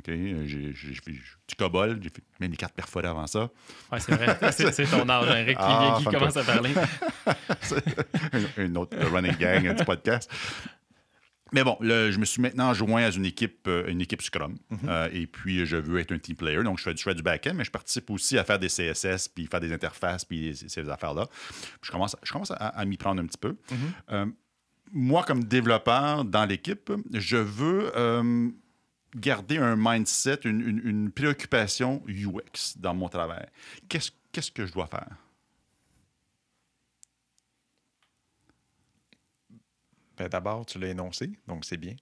J'ai fait du COBOL, j'ai fait même les cartes perforées avant ça. Oui, c'est vrai. C'est ton âge, Henrik, qui commence à parler. Une autre running gang du podcast. Mais bon, je me suis maintenant joint à une équipe Scrum. Et puis, je veux être un team player. Donc, je fais du back-end, mais je participe aussi à faire des CSS, puis faire des interfaces, puis ces affaires-là. Puis je commence à m'y prendre un petit peu. Moi, comme développeur dans l'équipe, je veux garder un mindset, une préoccupation UX dans mon travail. Qu'est-ce que je dois faire? Ben, d'abord, tu l'as énoncé, donc c'est bien.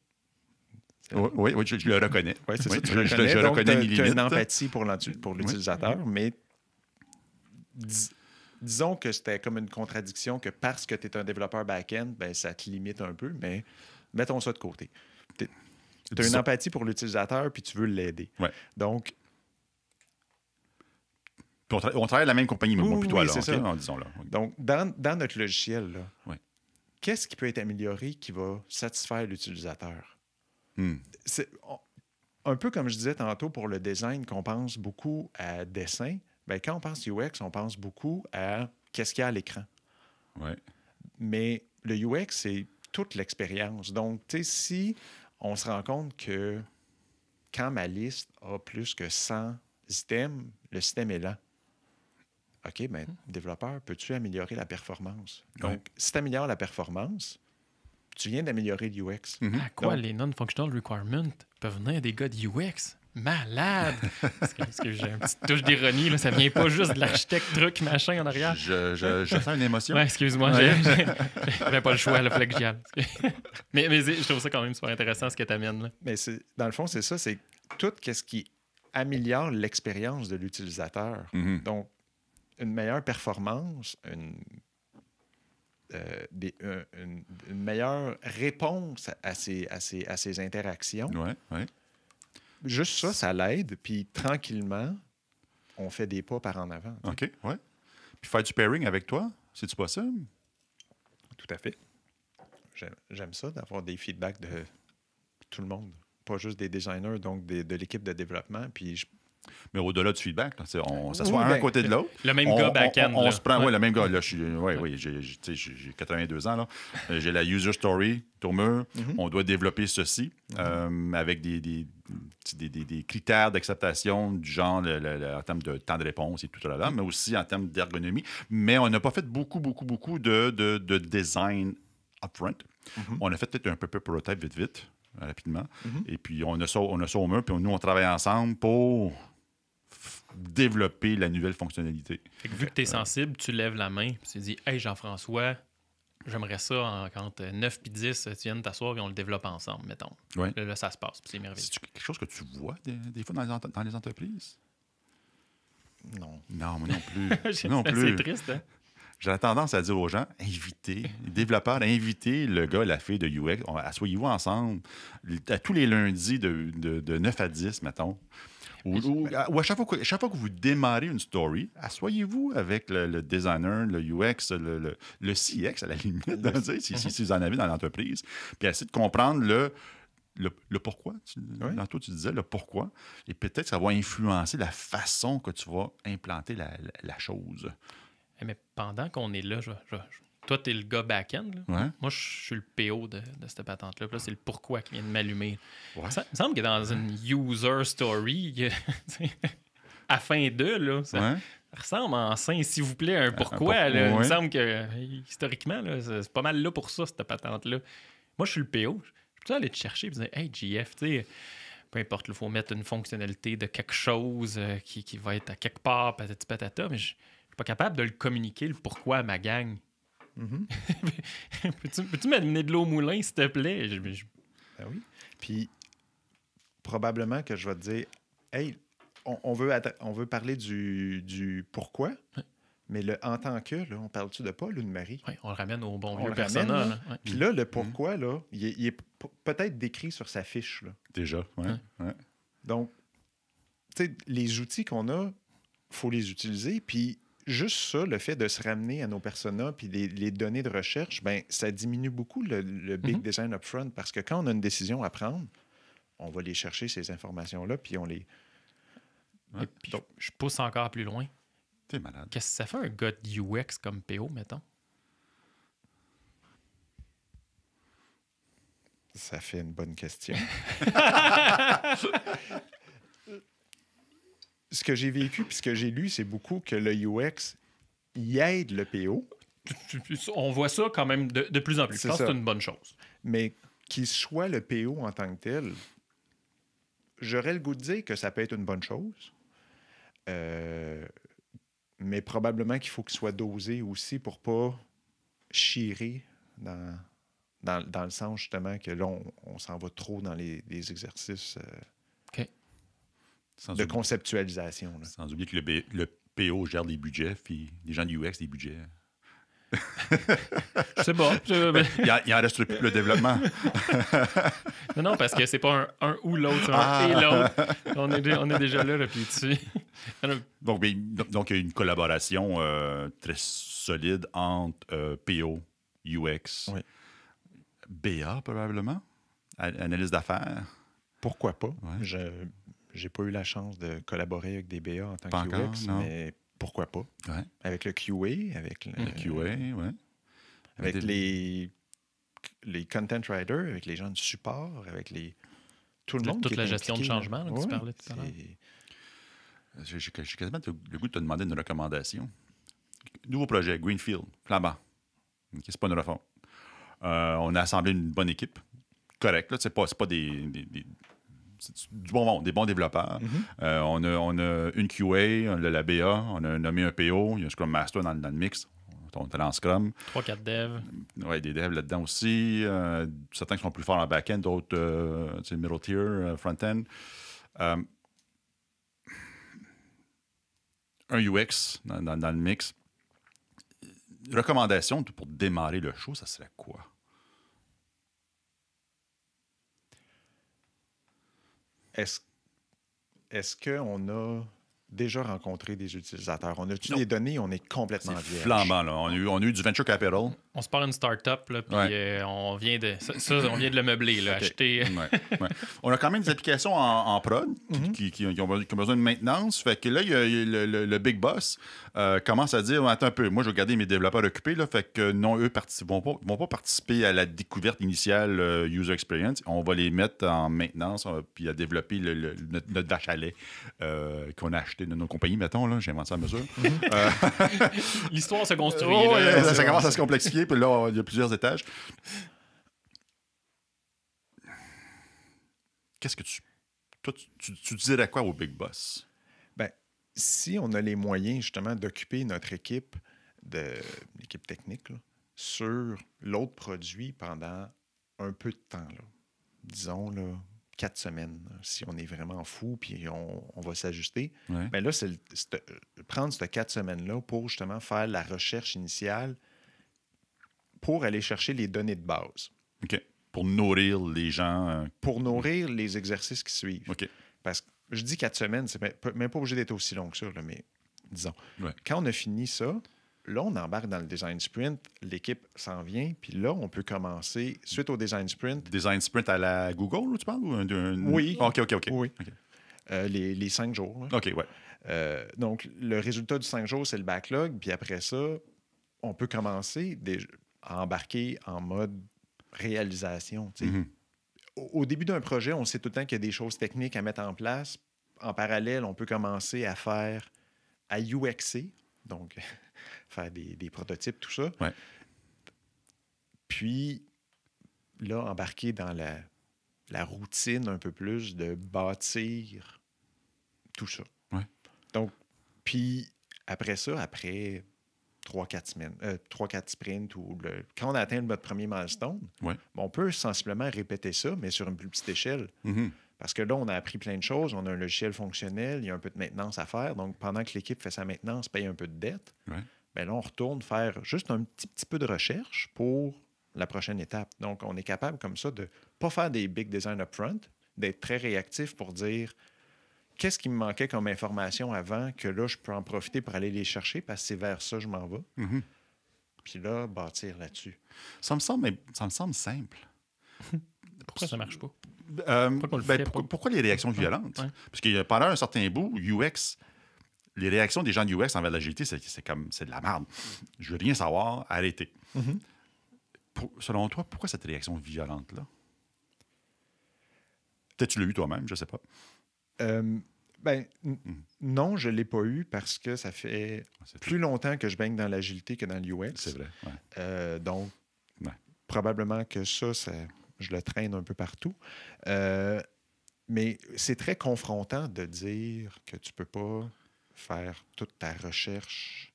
Oui, je le reconnais. Oui, c'est ça, tu je reconnais mes limites. Tu as une empathie pour l'utilisateur, mais disons que c'était comme une contradiction que parce que tu es un développeur back-end, ben, ça te limite un peu, mais mettons ça de côté. Tu as une empathie pour l'utilisateur, puis tu veux l'aider. Ouais. Donc... On travaille à la même compagnie, mais moi plutôt oui, là, ça. disons-là. Donc, dans notre logiciel, là, qu'est-ce qui peut être amélioré qui va satisfaire l'utilisateur? C'est un peu comme je disais tantôt pour le design, qu'on pense beaucoup à dessin. Bien, quand on pense UX, on pense beaucoup à qu'est-ce qu'il y a à l'écran. Ouais. Mais le UX, c'est toute l'expérience. Donc, tu sais, si on se rend compte que quand ma liste a plus que 100 items, le système est lent. OK, bien, développeur, peux-tu améliorer la performance? Donc, si tu améliores la performance, tu viens d'améliorer le UX. À quoi les non-functional requirements peuvent venir des gars de UX? Malade! Parce que j'ai une petite touche d'ironie, là, ça vient pas juste de l'architecte truc machin en arrière. Je sens une émotion. Ouais, excuse-moi, j'avais pas le choix, il fallait que j'y aille. mais je trouve ça quand même super intéressant ce que tu amènes là. Mais dans le fond, c'est ça, c'est tout ce qui améliore l'expérience de l'utilisateur. Mhm. Donc, une meilleure performance, une meilleure réponse à ces interactions. Ouais. Juste ça, ça l'aide. Puis tranquillement, on fait des pas par en avant. tu sais. OK, ouais. Puis faire du pairing avec toi, c'est-tu possible? Tout à fait. J'aime ça, d'avoir des feedbacks de tout le monde. Pas juste des designers, donc de l'équipe de développement. Puis Mais au-delà du feedback, là, on s'assoit Oui, un côté de l'autre. Le même gars back-end. On là. se prend, Ouais. oui, le même gars. Là, j'ai 82 ans. Là. J'ai la user story, tournure. On doit développer ceci avec des critères d'acceptation du genre en termes de temps de réponse et tout là, mais aussi en termes d'ergonomie. Mais on n'a pas fait beaucoup de design upfront. On a fait peut-être un peu prototype vite, rapidement. Et puis, on a ça au mur. Puis nous, on travaille ensemble pour développer la nouvelle fonctionnalité. Fait que vu que tu es sensible, tu lèves la main puis tu dis « Hey Jean-François, j'aimerais ça entre 9 et 10, tu viens de t'asseoir et on le développe ensemble, mettons. Ouais. Là, ça se passe, puis c'est merveilleux. C'est quelque chose que tu vois des fois dans les entreprises? non. Non, moi non plus. Non C'est plus. triste, hein? J'aurais tendance à dire aux gens, invitez, les développeurs, invitez le gars, la fille de UX, asseyez-vous ensemble à tous les lundis de 9 à 10, mettons. Ou à chaque fois que vous démarrez une story, asseyez-vous avec le designer, le UX, le CX à la limite, si vous en avez dans l'entreprise, puis essayez de comprendre le pourquoi. Tantôt, tu disais le pourquoi. Et peut-être ça va influencer la façon que tu vas implanter la chose. Mais pendant qu'on est là, toi, tu es le gars back-end. Là. Ouais. Moi, je suis le PO de cette patente-là. Puis là, c'est le pourquoi qui vient de m'allumer. Ouais. Ça me semble que dans une user story, à fin de, là, ça ressemble en sein, s'il vous plaît, à un pourquoi. Là. Il me semble que, historiquement, là, c'est pas mal là pour ça, cette patente-là. Moi, je suis le PO. Je peux aller te chercher et dire « Hey, GF, tu sais, peu importe, il faut mettre une fonctionnalité de quelque chose qui va être à quelque part, patati patata, mais je suis pas capable de le communiquer, le pourquoi à ma gang. » Peux-tu m'amener de l'eau au moulin, s'il te plaît? Ben oui. Puis, probablement que je vais te dire, hey, on veut parler du pourquoi, mais en tant que, là, on parle-tu de Paul ou de Marie? Oui, on le ramène au bon On vieux le persona. ramène, là. Ouais. Puis là, le pourquoi, là, il est peut-être décrit sur sa fiche. Là. Déjà, ouais. Donc, tu sais, les outils qu'on a, il faut les utiliser. Puis, juste ça, le fait de se ramener à nos personas puis les données de recherche, ben ça diminue beaucoup le big design upfront parce que quand on a une décision à prendre, on va les chercher, ces informations-là, puis on les... Et puis, je pousse encore plus loin. T'es malade. Qu'est-ce que ça fait un gars de UX comme PO, mettons? Ça fait une bonne question. Ce que j'ai vécu puis ce que j'ai lu, c'est beaucoup que le UX, il aide le PO. On voit ça quand même de plus en plus. Je pense que c'est une bonne chose. Mais qu'il soit le PO en tant que tel, j'aurais le goût de dire que ça peut être une bonne chose. Mais probablement qu'il faut qu'il soit dosé aussi pour pas chirer dans le sens justement que là, on s'en va trop dans les exercices de conceptualisation. Là. Sans oublier que le PO gère des budgets, puis les gens du UX des budgets. Je sais pas. Il en reste plus le développement. Non, parce que c'est pas un ou l'autre, c'est un et l'autre. On est déjà là, puis dessus. Donc, il y a une collaboration très solide entre PO, UX, BA probablement, analyse d'affaires. Pourquoi pas? Ouais. Je n'ai pas eu la chance de collaborer avec des BA en tant Pas que encore, UX, non. mais pourquoi pas? Ouais. Avec le QA, avec Le QA, oui. avec les content writers, avec les gens de support, avec tout le monde. Toute qui est la gestion de impliqué, là. changement là, que tu parlais tout à l'heure. J'ai quasiment le goût de te demander une recommandation. Nouveau projet, Greenfield, flambant. Okay, c'est pas une refonte. On a assemblé une bonne équipe. Correct, là. C'est pas c'est du bon monde, des bons développeurs. On a une QA, on a la BA, on a nommé un PO, il y a un Scrum Master dans le mix. On est en Scrum. 3-4 devs. Oui, des devs là-dedans aussi. Certains qui sont plus forts en back-end, d'autres middle tier, front-end. un UX dans le mix. Recommandation pour démarrer le show, ça serait quoi? Est-ce qu'on a déjà rencontré des utilisateurs? On a-tu des données? On est complètement C'est vierge. flambant, là. On a eu du venture capital. On se part une start-up, là, puis Ouais. on vient de... on vient de le meubler, là, OK. acheter... Ouais. On a quand même des applications en prod qui ont besoin de maintenance. Fait que là, il y a le big boss commence à dire, attends un peu, moi, je vais garder mes développeurs occupés. Là, fait que non, eux vont pas participer à la découverte initiale user experience. On va les mettre en maintenance puis à développer notre vache à lait qu'on a acheté de nos compagnies, mettons. Là, j'ai inventé ça à mesure. L'histoire se construit. Oh, là. ça commence à se complexifier, puis là, il y a plusieurs étages. Qu'est-ce que tu dirais quoi au Big Boss? Ben, si on a les moyens, justement, d'occuper notre équipe, l'équipe technique, là, sur l'autre produit pendant un peu de temps, là, disons, là, 4 semaines, là, si on est vraiment fou, puis on va s'ajuster, Ouais. bien là, prendre ces 4 semaines-là pour, justement, faire la recherche initiale pour aller chercher les données de base, OK. Pour nourrir les gens. pour nourrir les exercices qui suivent. OK. Parce que je dis 4 semaines, c'est même pas obligé d'être aussi long que ça, là, mais disons. Ouais. Quand on a fini ça, là, on embarque dans le design sprint, l'équipe s'en vient, puis là, on peut commencer, suite au design sprint, Design sprint à la Google, là, tu parles? Oui. OK. oui, OK. les 5 jours. Là. OK, ouais. Donc, le résultat du 5 jours, c'est le backlog, puis après ça, on peut commencer à embarquer en mode réalisation. Tu sais. Mhm. Au début d'un projet, on sait tout le temps qu'il y a des choses techniques à mettre en place. En parallèle, on peut commencer à UXer, donc faire des prototypes, tout ça. Ouais. Puis, là, embarquer dans la routine un peu plus de bâtir tout ça. Ouais. Donc, puis après ça, après 3-4 semaines, 3-4 sprints, quand on atteint notre premier milestone, Ouais. on peut sensiblement répéter ça, mais sur une plus petite échelle. Mhm. Parce que là, on a appris plein de choses, on a un logiciel fonctionnel, il y a un peu de maintenance à faire. Donc, pendant que l'équipe fait sa maintenance, paye un peu de dette, Ouais. bien là, on retourne faire juste un petit peu de recherche pour la prochaine étape. Donc, on est capable comme ça de ne pas faire des big design upfront, d'être très réactif pour dire qu'est-ce qui me manquait comme information avant que là, je peux en profiter pour aller les chercher parce que c'est vers ça que je m'en vais. Mhm. Puis là, bâtir là-dessus. Ça me semble simple. Pourquoi ça marche pas? Pourquoi, qu'on le fait pas? pourquoi les réactions violentes? Ouais. Parce que pendant un certain bout, UX, les réactions des gens de UX envers l'agilité, c'est de la merde. Je veux rien savoir, arrêtez. Mhm. Selon toi, pourquoi cette réaction violente-là? Peut-être que tu l'as eu toi-même, je sais pas. Non, je ne l'ai pas eu parce que ça fait C'est plus longtemps que je baigne dans l'agilité que dans l'UX. C'est vrai. Ouais. Donc, Ouais. probablement que ça, je le traîne un peu partout. Mais c'est très confrontant de dire que tu ne peux pas faire toute ta recherche,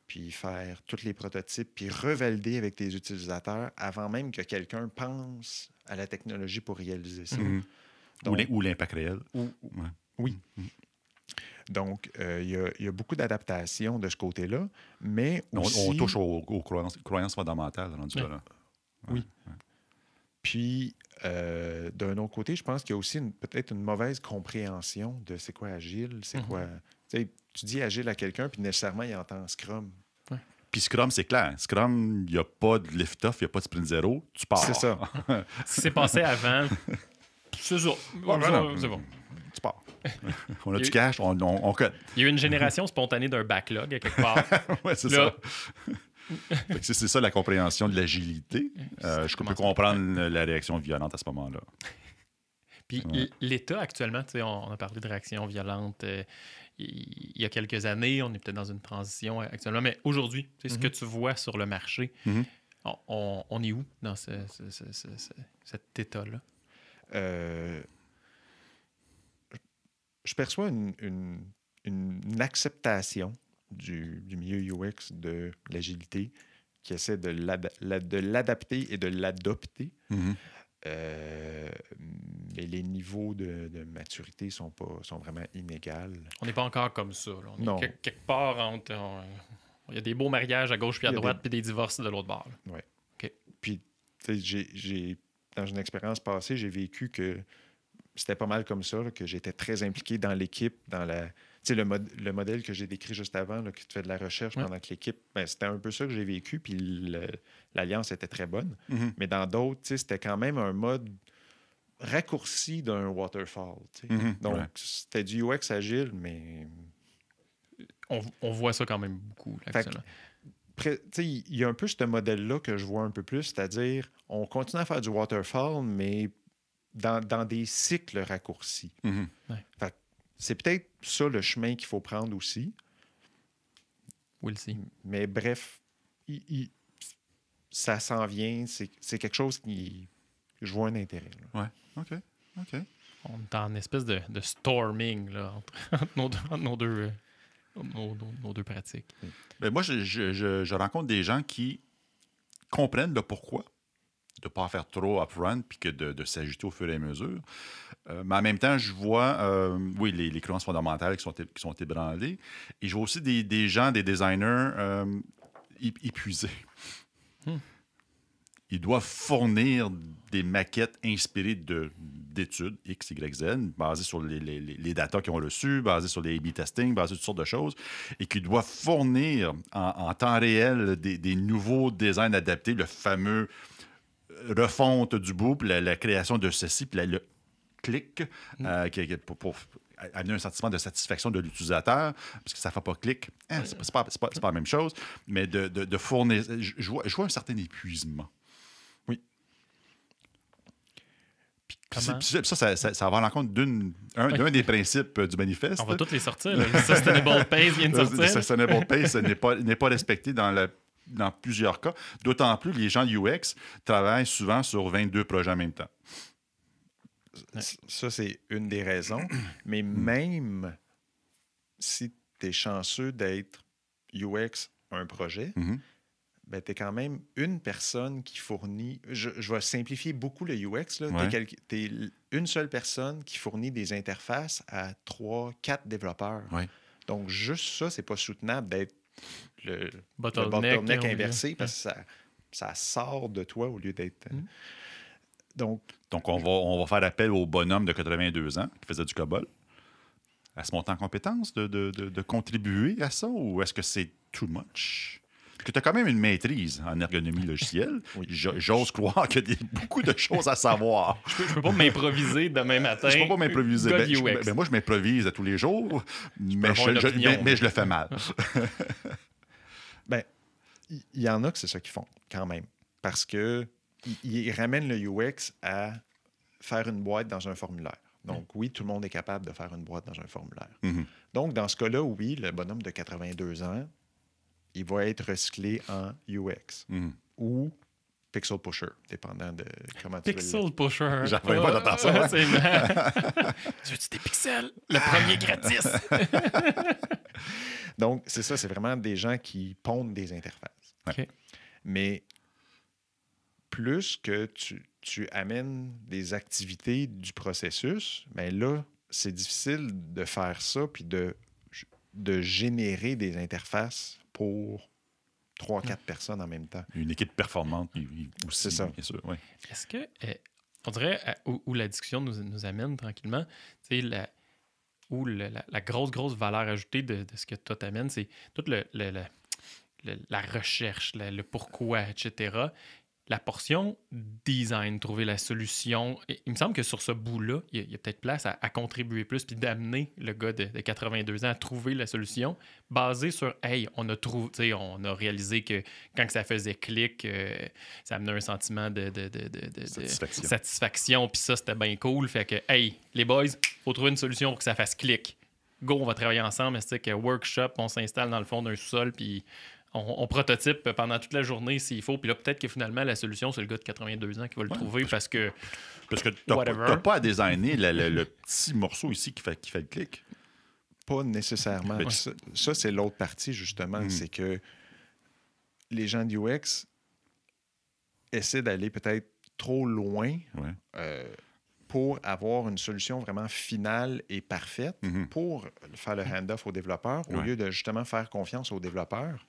puis faire tous les prototypes, puis revalider avec tes utilisateurs avant même que quelqu'un pense à la technologie pour réaliser ça. Mhm. Donc, Ou l'impact réel. ou- Ouais. oui. Donc, il y a beaucoup d'adaptations de ce côté-là, mais aussi... On touche aux croyances fondamentales rendu là. Oui. Puis, d'un autre côté, je pense qu'il y a aussi peut-être une mauvaise compréhension de c'est quoi agile, c'est quoi... Tu sais, tu dis agile à quelqu'un, puis nécessairement, il entend Scrum. Puis Scrum, c'est clair. Scrum, il n'y a pas de lift-off, il n'y a pas de sprint zéro. Tu pars. C'est ça. Ce qui s'est passé avant, c'est ça. C'est bon. Tu pars. On a du cash, on cut. Il y a eu une génération spontanée d'un backlog à quelque part. Ouais, c'est Là- ça. Fait que c'est ça la compréhension de l'agilité. Je peux comprendre la réaction violente à ce moment-là. Puis Ouais. l'État actuellement, tu sais, on a parlé de réaction violente il y a quelques années, on est peut-être dans une transition actuellement, mais aujourd'hui, tu sais, ce que tu vois sur le marché, Mhm. on est où dans cet état-là? Je perçois une acceptation du milieu UX de l'agilité qui essaie de l'adapter et de l'adopter. Mhm. les niveaux de maturité sont vraiment inégaux. On n'est pas encore comme ça. Là. On Non. est quelque part entre... il y a des beaux mariages à gauche puis à Il y a droite, puis des divorces de l'autre bord. Oui. OK. Puis, tu sais, dans une expérience passée, j'ai vécu que c'était pas mal comme ça, là, que j'étais très impliqué dans l'équipe, dans la... Tu sais, le modèle que j'ai décrit juste avant, là, que tu fais de la recherche pendant que l'équipe... Ben, c'était un peu ça que j'ai vécu, puis l'alliance était très bonne. Mhm. Mais dans d'autres, tu sais, c'était quand même un mode raccourci d'un waterfall. Tu sais. Donc, ouais. c'était du UX agile, mais... On voit ça quand même beaucoup. Là, Fait que, actuellement. tu sais, il y a un peu ce modèle-là que je vois un peu plus, c'est-à-dire, on continue à faire du waterfall, mais dans des cycles raccourcis. Mhm. Fait que c'est peut-être ça le chemin qu'il faut prendre aussi. We'll see. Mais bref, ça s'en vient. C'est quelque chose qui... Je vois un intérêt. Là. Ouais. OK. On est en espèce de storming là, entre nos deux pratiques. Ben, moi, je rencontre des gens qui comprennent le pourquoi de ne pas en faire trop upfront puis que de s'ajouter au fur et à mesure. Mais en même temps, je vois, oui, les croyances fondamentales qui sont ébranlées. Et je vois aussi des gens, des designers épuisés. Ils doivent fournir des maquettes inspirées d'études X, Y, Z, basées sur les datas qu'ils ont reçus, basées sur les A/B testing, basées sur toutes sortes de choses, et qui doivent fournir en temps réel des nouveaux designs adaptés, le fameux refonte du bout, puis la création de ceci, puis le clic, pour amener un sentiment de satisfaction de l'utilisateur, parce que ça ne fait pas clic. C'est pas la même chose, mais de fournir... Je vois un certain épuisement. Comment? Ça va à l'encontre d'un des principes du manifeste. On va tous les sortir. Là. Le Sustainable Pace vient de sortir. Le Sustainable Pace n'est pas respecté dans plusieurs cas. D'autant plus que les gens UX travaillent souvent sur 22 projets en même temps. Ça, c'est une des raisons. Mais même si tu es chanceux d'être UX un projet, ben, tu es quand même une personne qui fournit... Je vais simplifier beaucoup le UX. Tu es une seule personne qui fournit des interfaces à 3, 4 développeurs. Ouais. Donc, juste ça, c'est pas soutenable d'être le bottleneck inversé parce que ça sort de toi au lieu d'être... Donc, on va faire appel au bonhomme de 82 ans qui faisait du COBOL. À se monter en compétence de contribuer à ça, ou est-ce que c'est too much? Parce que tu as quand même une maîtrise en ergonomie logicielle. Oui. J'ose croire qu'il y a beaucoup de choses à savoir. Je peux pas m'improviser demain matin. Je peux pas m'improviser. Gars UX. Moi, je m'improvise à tous les jours, mais je le fais mal. Ben, il y en a que c'est ça qu'ils font, quand même. Parce que ils ramènent le UX à faire une boîte dans un formulaire. Donc, oui, tout le monde est capable de faire une boîte dans un formulaire. Donc, dans ce cas-là, oui, le bonhomme de 82 ans, il va être recyclé en UX ou Pixel Pusher, dépendant de comment tu veux. Pixel Pusher. J'arrive pas d'entendre ça. Tu veux-tu des pixels? Le premier gratis. Donc, c'est ça, c'est vraiment des gens qui pondent des interfaces. OK. Mais plus que tu amènes des activités du processus, bien là, c'est difficile de faire ça puis de générer des interfaces pour 3-4 personnes en même temps. Une équipe performante aussi, c'est ça. bien sûr. Oui. Est-ce que, on dirait, où la discussion nous amène tranquillement, tu sais, la grosse valeur ajoutée de ce que toi t'amènes, c'est toute la recherche, le pourquoi, etc. La portion design, trouver la solution. Il me semble que sur ce bout-là, il y a peut-être place à contribuer plus puis d'amener le gars de 82 ans à trouver la solution basée sur hey, on a réalisé que quand ça faisait clic, ça amenait un sentiment de satisfaction. Puis ça, c'était bien cool. Fait que hey, les boys, faut trouver une solution pour que ça fasse clic. Go, on va travailler ensemble. C'est que workshop, on s'installe dans le fond d'un sous-sol puis on prototype pendant toute la journée s'il faut. Puis là, peut-être que finalement, la solution, c'est le gars de 82 ans qui va le trouver parce que tu n'as pas à designer le petit morceau ici qui fait le clic. Pas nécessairement. Mais ça, c'est l'autre partie, justement. C'est que les gens du UX essaient d'aller peut-être trop loin pour avoir une solution vraiment finale et parfaite pour faire le hand-off aux développeurs, au lieu de justement faire confiance aux développeurs,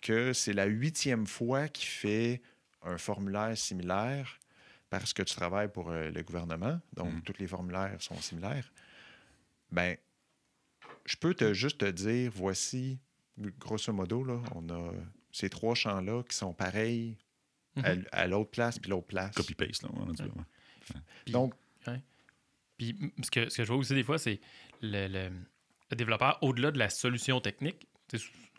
que c'est la 8e fois qu'il fait un formulaire similaire parce que tu travailles pour le gouvernement, donc tous les formulaires sont similaires. Ben, je peux juste te dire, voici, grosso modo, là, on a ces 3 champs-là qui sont pareils à l'autre place puis l'autre place. Copy-paste, là. Puis, Donc, puis ce que je vois aussi des fois, c'est le développeur, au-delà de la solution technique,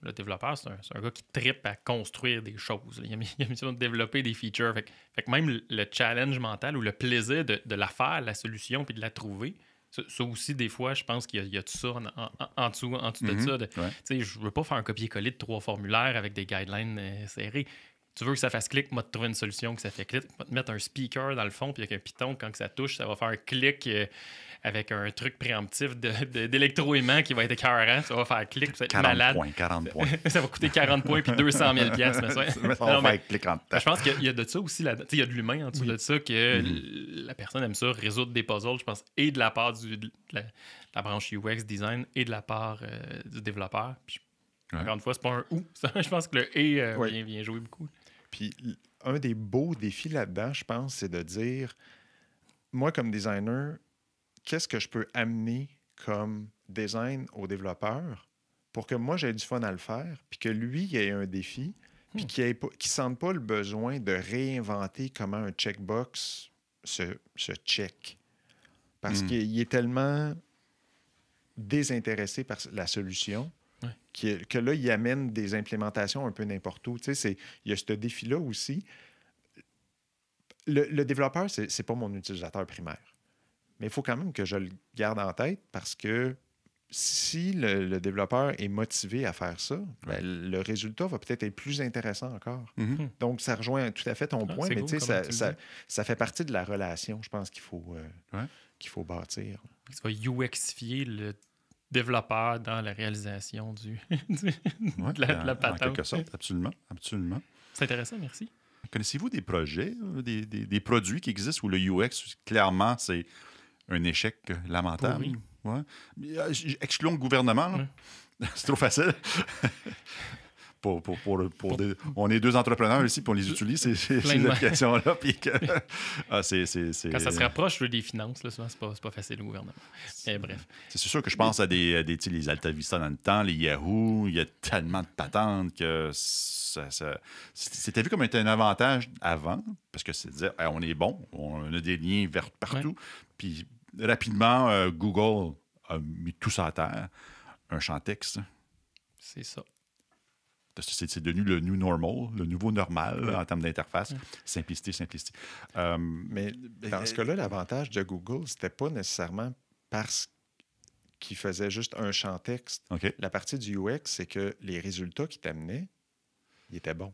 le développeur, c'est un gars qui trippe à construire des choses. Là. Il a mis de développer des features. Fait que même le challenge mental ou le plaisir de la faire, la solution, puis de la trouver, ça aussi, des fois, je pense qu'il y a tout ça en dessous de ça. Je veux pas faire un copier-coller de 3 formulaires avec des guidelines serrés. Tu veux que ça fasse clic, moi, te trouver une solution que ça fait clic. Moi, te mettre un speaker dans le fond, puis avec un piton, quand que ça touche, ça va faire un clic avec un truc préemptif d'électroaimant qui va être écœurant. Ça va faire clic, ça va être malade. 40 points. Ça va coûter 40 points puis 200 000 piastres. Mais ça va faire clic en temps. Je pense qu'il y a de ça aussi. Il y a de l'humain en dessous de ça, que la personne aime ça, résoudre des puzzles, je pense, et de la part de la branche UX design et de la part du développeur. Puis, encore une fois, c'est pas un « ou ». Je pense que le « et » vient jouer beaucoup. Puis un des beaux défis là-dedans, je pense, c'est de dire, moi, comme designer, qu'est-ce que je peux amener comme design au développeur pour que moi, j'ai du fun à le faire, puis que lui, il ait un défi, puis qu'il ne sente pas le besoin de réinventer comment un checkbox se check. Parce qu'il est tellement désintéressé par la solution que là, il amène des implémentations un peu n'importe où. Tu sais, il y a ce défi-là aussi. Le développeur, c'est pas mon utilisateur primaire. Mais il faut quand même que je le garde en tête parce que si le développeur est motivé à faire ça, ben, le résultat va peut-être être plus intéressant encore. Donc, ça rejoint tout à fait ton point, mais tu sais, ça fait partie de la relation, je pense, qu'il faut bâtir. Ça va UXifier le développeur dans la réalisation de la patente. En quelque sorte, absolument. C'est intéressant, merci. Connaissez-vous des projets, des produits qui existent où le UX, clairement, c'est un échec lamentable? Ouais. Excluons le gouvernement, là. C'est trop facile. On est 2 entrepreneurs ici, puis on les utilise, ces applications-là. Puis Quand ça se rapproche des finances, là, souvent, c'est pas facile au gouvernement. Mais bref. C'est sûr que je pense à les Alta Vista dans le temps, les Yahoo. Il y a tellement de patentes que c'était vu comme un avantage avant, parce que c'est de dire on est bon, on a des liens vers partout. Puis rapidement, Google a mis tout ça à terre. Un champ texte. C'est ça. C'est devenu le new normal, le nouveau normal en termes d'interface. Simplicité. Mais dans ce cas-là, l'avantage de Google, c'était pas nécessairement parce qu'il faisait juste un champ texte. La partie du UX, c'est que les résultats qu'il t'amenait, ils étaient bons.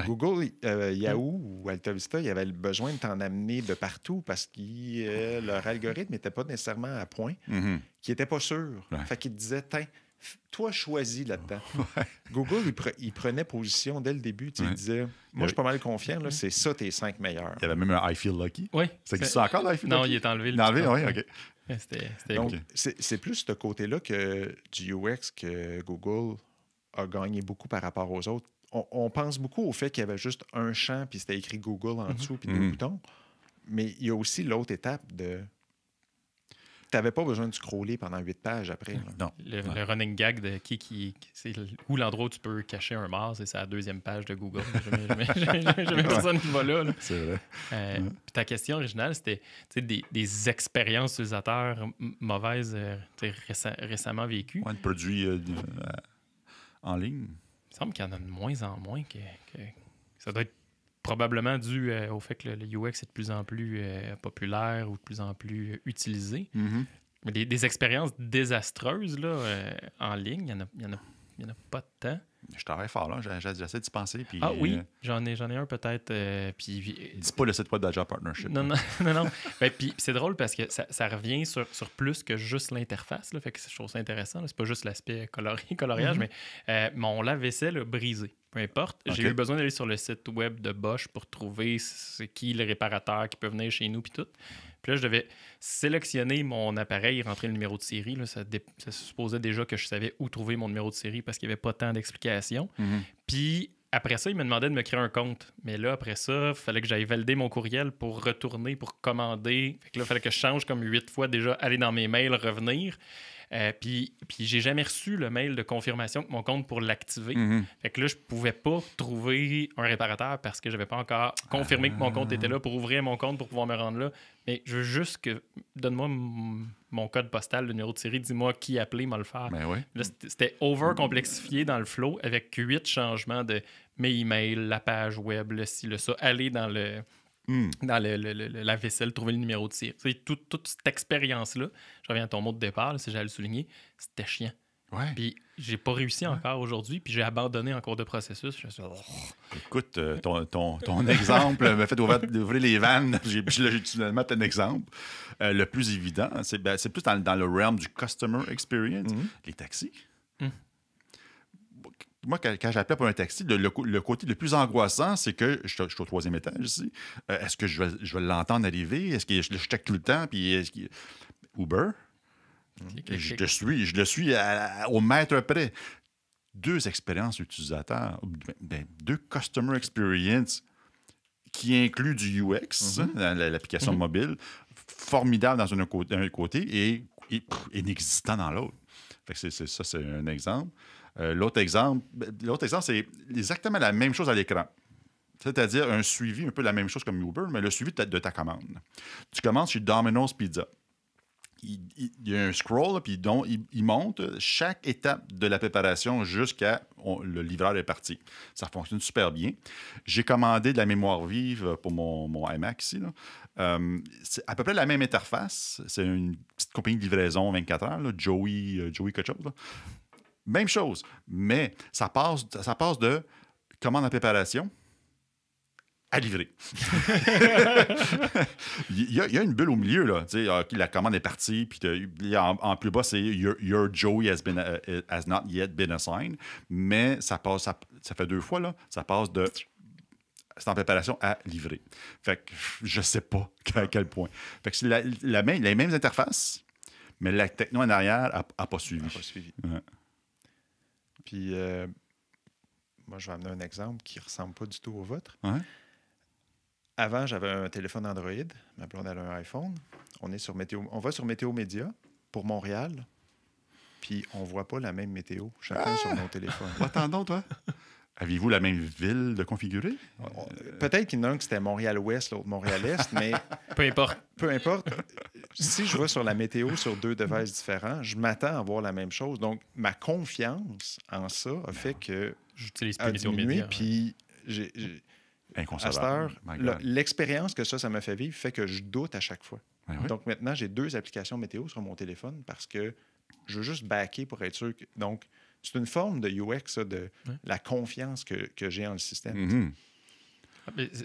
Google, Yahoo ou AltaVista, ils avaient besoin de t'en amener de partout parce que leur algorithme n'était pas nécessairement à point, qu'ils n'étaient pas sûrs. Fait qu'ils te disaient, toi, choisis là-dedans. Google, il prenait position dès le début. Il disait, moi, je suis pas mal confiant, là, c'est ça tes 5 meilleurs. Il y avait même un I Feel Lucky. Oui. Ça existe encore, le I Feel Lucky? Non, il est enlevé. Il est enlevé, oui, OK. Donc, c'est plus ce côté-là que du UX que Google a gagné beaucoup par rapport aux autres. On pense beaucoup au fait qu'il y avait juste un champ, puis c'était écrit Google en dessous, puis 2 boutons. Mais il y a aussi l'autre étape de... Tu n'avais pas besoin de scroller pendant 8 pages après. Là. Non. Le running gag de c'est où l'endroit où tu peux cacher un Mars, c'est la 2e page de Google. Jamais personne qui va là. C'est vrai. Puis ta question originale, c'était des expériences utilisateurs mauvaises récemment vécues. De produits en ligne. Il me semble qu'il y en a de moins en moins que ça doit être probablement dû au fait que le UX est de plus en plus populaire ou de plus en plus utilisé. Mais des expériences désastreuses là, en ligne, il n'y en a pas de temps. Je travaille fort, là. J'essaie d'y penser. Puis, oui, j'en ai un peut-être. Dis pas le site web d'Agile Partnership. Non. Puis c'est drôle parce que ça revient sur plus que juste l'interface. Là, fait que je trouve ça intéressant. C'est pas juste l'aspect coloriage, mais mon lave-vaisselle a brisé. Peu importe. J'ai eu besoin d'aller sur le site web de Bosch pour trouver c'est qui le réparateur qui peut venir chez nous puis tout. Puis là, je devais sélectionner mon appareil et rentrer le numéro de série. Là, ça supposait déjà que je savais où trouver mon numéro de série parce qu'il n'y avait pas tant d'explications. Puis après ça, il me demandait de me créer un compte. Mais là, après ça, il fallait que j'aille valider mon courriel pour retourner, pour commander. Fait que là, il fallait que je change comme 8 fois déjà, aller dans mes mails, revenir. Puis j'ai jamais reçu le mail de confirmation de mon compte pour l'activer. Fait que là, je pouvais pas trouver un réparateur parce que j'avais pas encore confirmé que mon compte était là pour ouvrir mon compte pour pouvoir me rendre là. Mais je veux juste que... Donne-moi mon code postal, le numéro de série, dis-moi qui appeler, m'a le faire. Ben oui. Là, c'était over-complexifié dans le flow avec 8 changements de mes emails, la page web, le ci, le ça, aller dans le... dans la vaisselle, trouver le numéro de série. Toute cette expérience-là, je reviens à ton mot de départ, là, si j'allais le souligner, c'était chiant. Ouais. Puis j'ai pas réussi encore aujourd'hui, puis j'ai abandonné en cours de processus. Je suis Écoute, ton exemple m'a fait ouvrir les vannes. J'ai finalement un exemple. Le plus évident, c'est plus dans le realm du customer experience. Les taxis. Moi, quand j'appelle pour un taxi, le côté le plus angoissant, c'est que je suis au 3e étage ici. Est-ce que je vais l'entendre arriver? Est-ce que je check tout le temps? Puis Uber? Je le suis au mètre près. 2 expériences utilisateurs, 2 customer experience qui incluent du UX, dans l'application mobile, formidable dans un côté et inexistant dans l'autre. Fait que c'est un exemple. L'autre exemple, c'est exactement la même chose à l'écran. C'est-à-dire un suivi, un peu la même chose comme Uber, mais le suivi de ta commande. Tu commandes chez Domino's Pizza. Il y a un scroll, puis il monte chaque étape de la préparation jusqu'à le livreur est parti. Ça fonctionne super bien. J'ai commandé de la mémoire vive pour mon iMac ici. Là. C'est à peu près la même interface. C'est une petite compagnie de livraison 24 heures, là, Joey quelque chose. Là. Même chose, mais ça passe de commande en préparation à livrer. il y a une bulle au milieu, là. La commande est partie, puis en plus bas, c'est Your Joey has not yet been assigned. Mais ça fait 2 fois, là. Ça passe de c'est en préparation à livrer. Fait que je sais pas à quel point. Fait que c'est les mêmes interfaces, mais la techno en arrière n'a pas suivi. Ouais. Puis, moi, je vais amener un exemple qui ne ressemble pas du tout au vôtre. Ouais. Avant, j'avais un téléphone Android. Ma blonde a un iPhone. On va sur Météo Média pour Montréal. Puis, on ne voit pas la même météo, chacun sur nos téléphones. Attendons, toi. Aviez-vous la même ville de configurer? Peut-être qu'il y en a un qui c'était Montréal-Ouest, l'autre Montréal-Est, mais... Peu importe. Peu importe. Si je vais sur la météo sur 2 devices différents, je m'attends à voir la même chose. Donc, ma confiance en ça a fait que... J'utilise plus Météo Média. Puis, inconcevable. À cette heure, l'expérience que ça m'a fait vivre fait que je doute à chaque fois. Oui. Donc, maintenant, j'ai 2 applications météo sur mon téléphone parce que je veux juste backer pour être sûr. Donc, c'est une forme de UX, ça, de la confiance que j'ai en le système.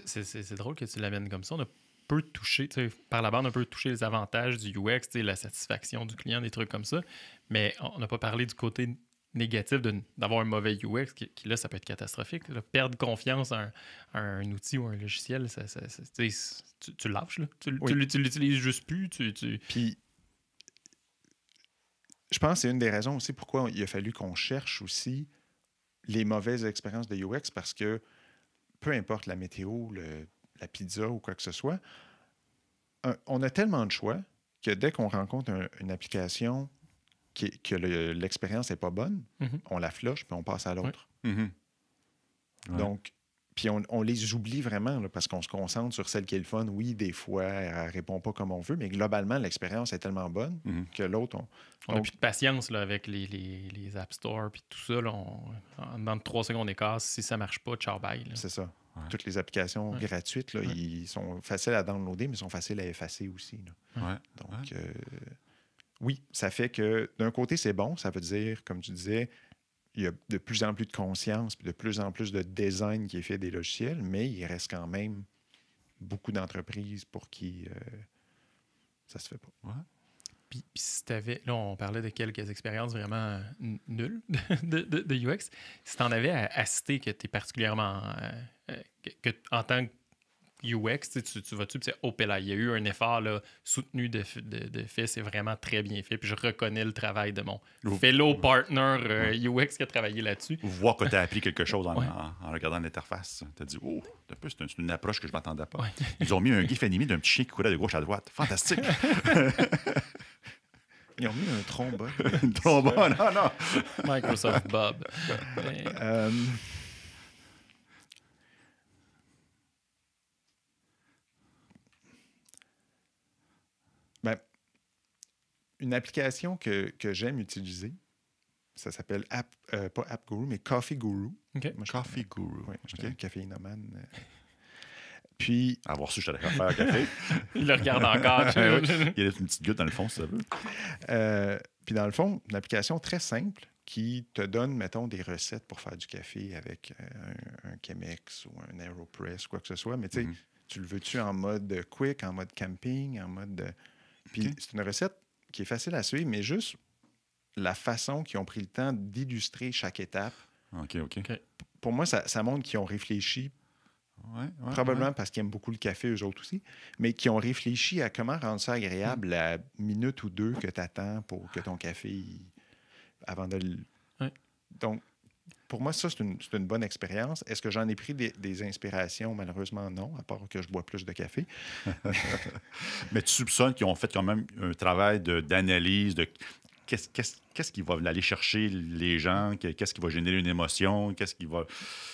C'est drôle que tu l'amènes comme ça. On a peu touché, par la bande, on peut toucher les avantages du UX, la satisfaction du client, des trucs comme ça. Mais on n'a pas parlé du côté négatif d'avoir un mauvais UX, qui là, ça peut être catastrophique. Là. Perdre confiance en un outil ou un logiciel, tu lâches. Là. Tu l'utilises juste plus. Puis, je pense que c'est une des raisons aussi pourquoi il a fallu qu'on cherche aussi les mauvaises expériences de UX, parce que peu importe la météo, la pizza ou quoi que ce soit, on a tellement de choix que dès qu'on rencontre une application que l'expérience n'est pas bonne, on la flush puis on passe à l'autre. Ouais. Donc, puis on les oublie vraiment là, parce qu'on se concentre sur celle qui est le fun. Oui, des fois, elle ne répond pas comme on veut, mais globalement, l'expérience est tellement bonne que l'autre... On n'a plus de patience là, avec les App Store puis tout ça. Là, dans 3 secondes d'écart, si ça ne marche pas, ciao, bye. Là. C'est ça. Ouais. Toutes les applications gratuites, là, ils sont faciles à downloader, mais ils sont faciles à effacer aussi. Là. Ouais. Donc, oui, ça fait que d'un côté, c'est bon. Ça veut dire, comme tu disais, il y a de plus en plus de conscience puis de plus en plus de design qui est fait des logiciels, mais il reste quand même beaucoup d'entreprises pour qui ça se fait pas. Ouais. Puis si tu avais, là, on parlait de quelques expériences vraiment nulles de UX. Si tu en avais à citer que tu es particulièrement, que en tant UX, tu vas-tu, puis c'est là, il y a eu un effort là, soutenu de fait, c'est vraiment très bien fait, puis je reconnais le travail de mon fellow partner UX qui a travaillé là-dessus. Voir que tu as appris quelque chose en regardant l'interface. Tu as dit, oh, c'est une approche que je ne m'attendais pas. Ils ont mis un gif animé d'un petit chien qui courait de gauche à droite. Fantastique! Ils ont mis un trombone. Un trombone, non! Microsoft Bob. Une application que j'aime utiliser, ça s'appelle pas App Guru, mais Coffee Guru. Okay. Coffee Guru. Oui, je suis un caféinomane. Puis. Avoir su que j'allais faire un café. Il le regarde encore. Il y a une petite goutte dans le fond, si ça veut. Puis dans le fond, une application très simple qui te donne, mettons, des recettes pour faire du café avec un Chemex ou un AeroPress, quoi que ce soit. Mais tu sais, tu le veux-tu en mode quick, en mode camping, en mode. Puis c'est une recette qui est facile à suivre, mais juste la façon qu'ils ont pris le temps d'illustrer chaque étape. OK. Pour moi, ça montre qu'ils ont réfléchi, probablement parce qu'ils aiment beaucoup le café, eux autres aussi, mais qu'ils ont réfléchi à comment rendre ça agréable la minute ou deux que tu attends pour que ton café, avant de le... Donc, pour moi, ça, c'est une bonne expérience. Est-ce que j'en ai pris des inspirations? Malheureusement, non, à part que je bois plus de café. Mais tu soupçonnes qu'ils ont fait quand même un travail d'analyse de qu'est-ce qui va aller chercher les gens, qu'est-ce qui va générer une émotion, qu'est-ce qui va...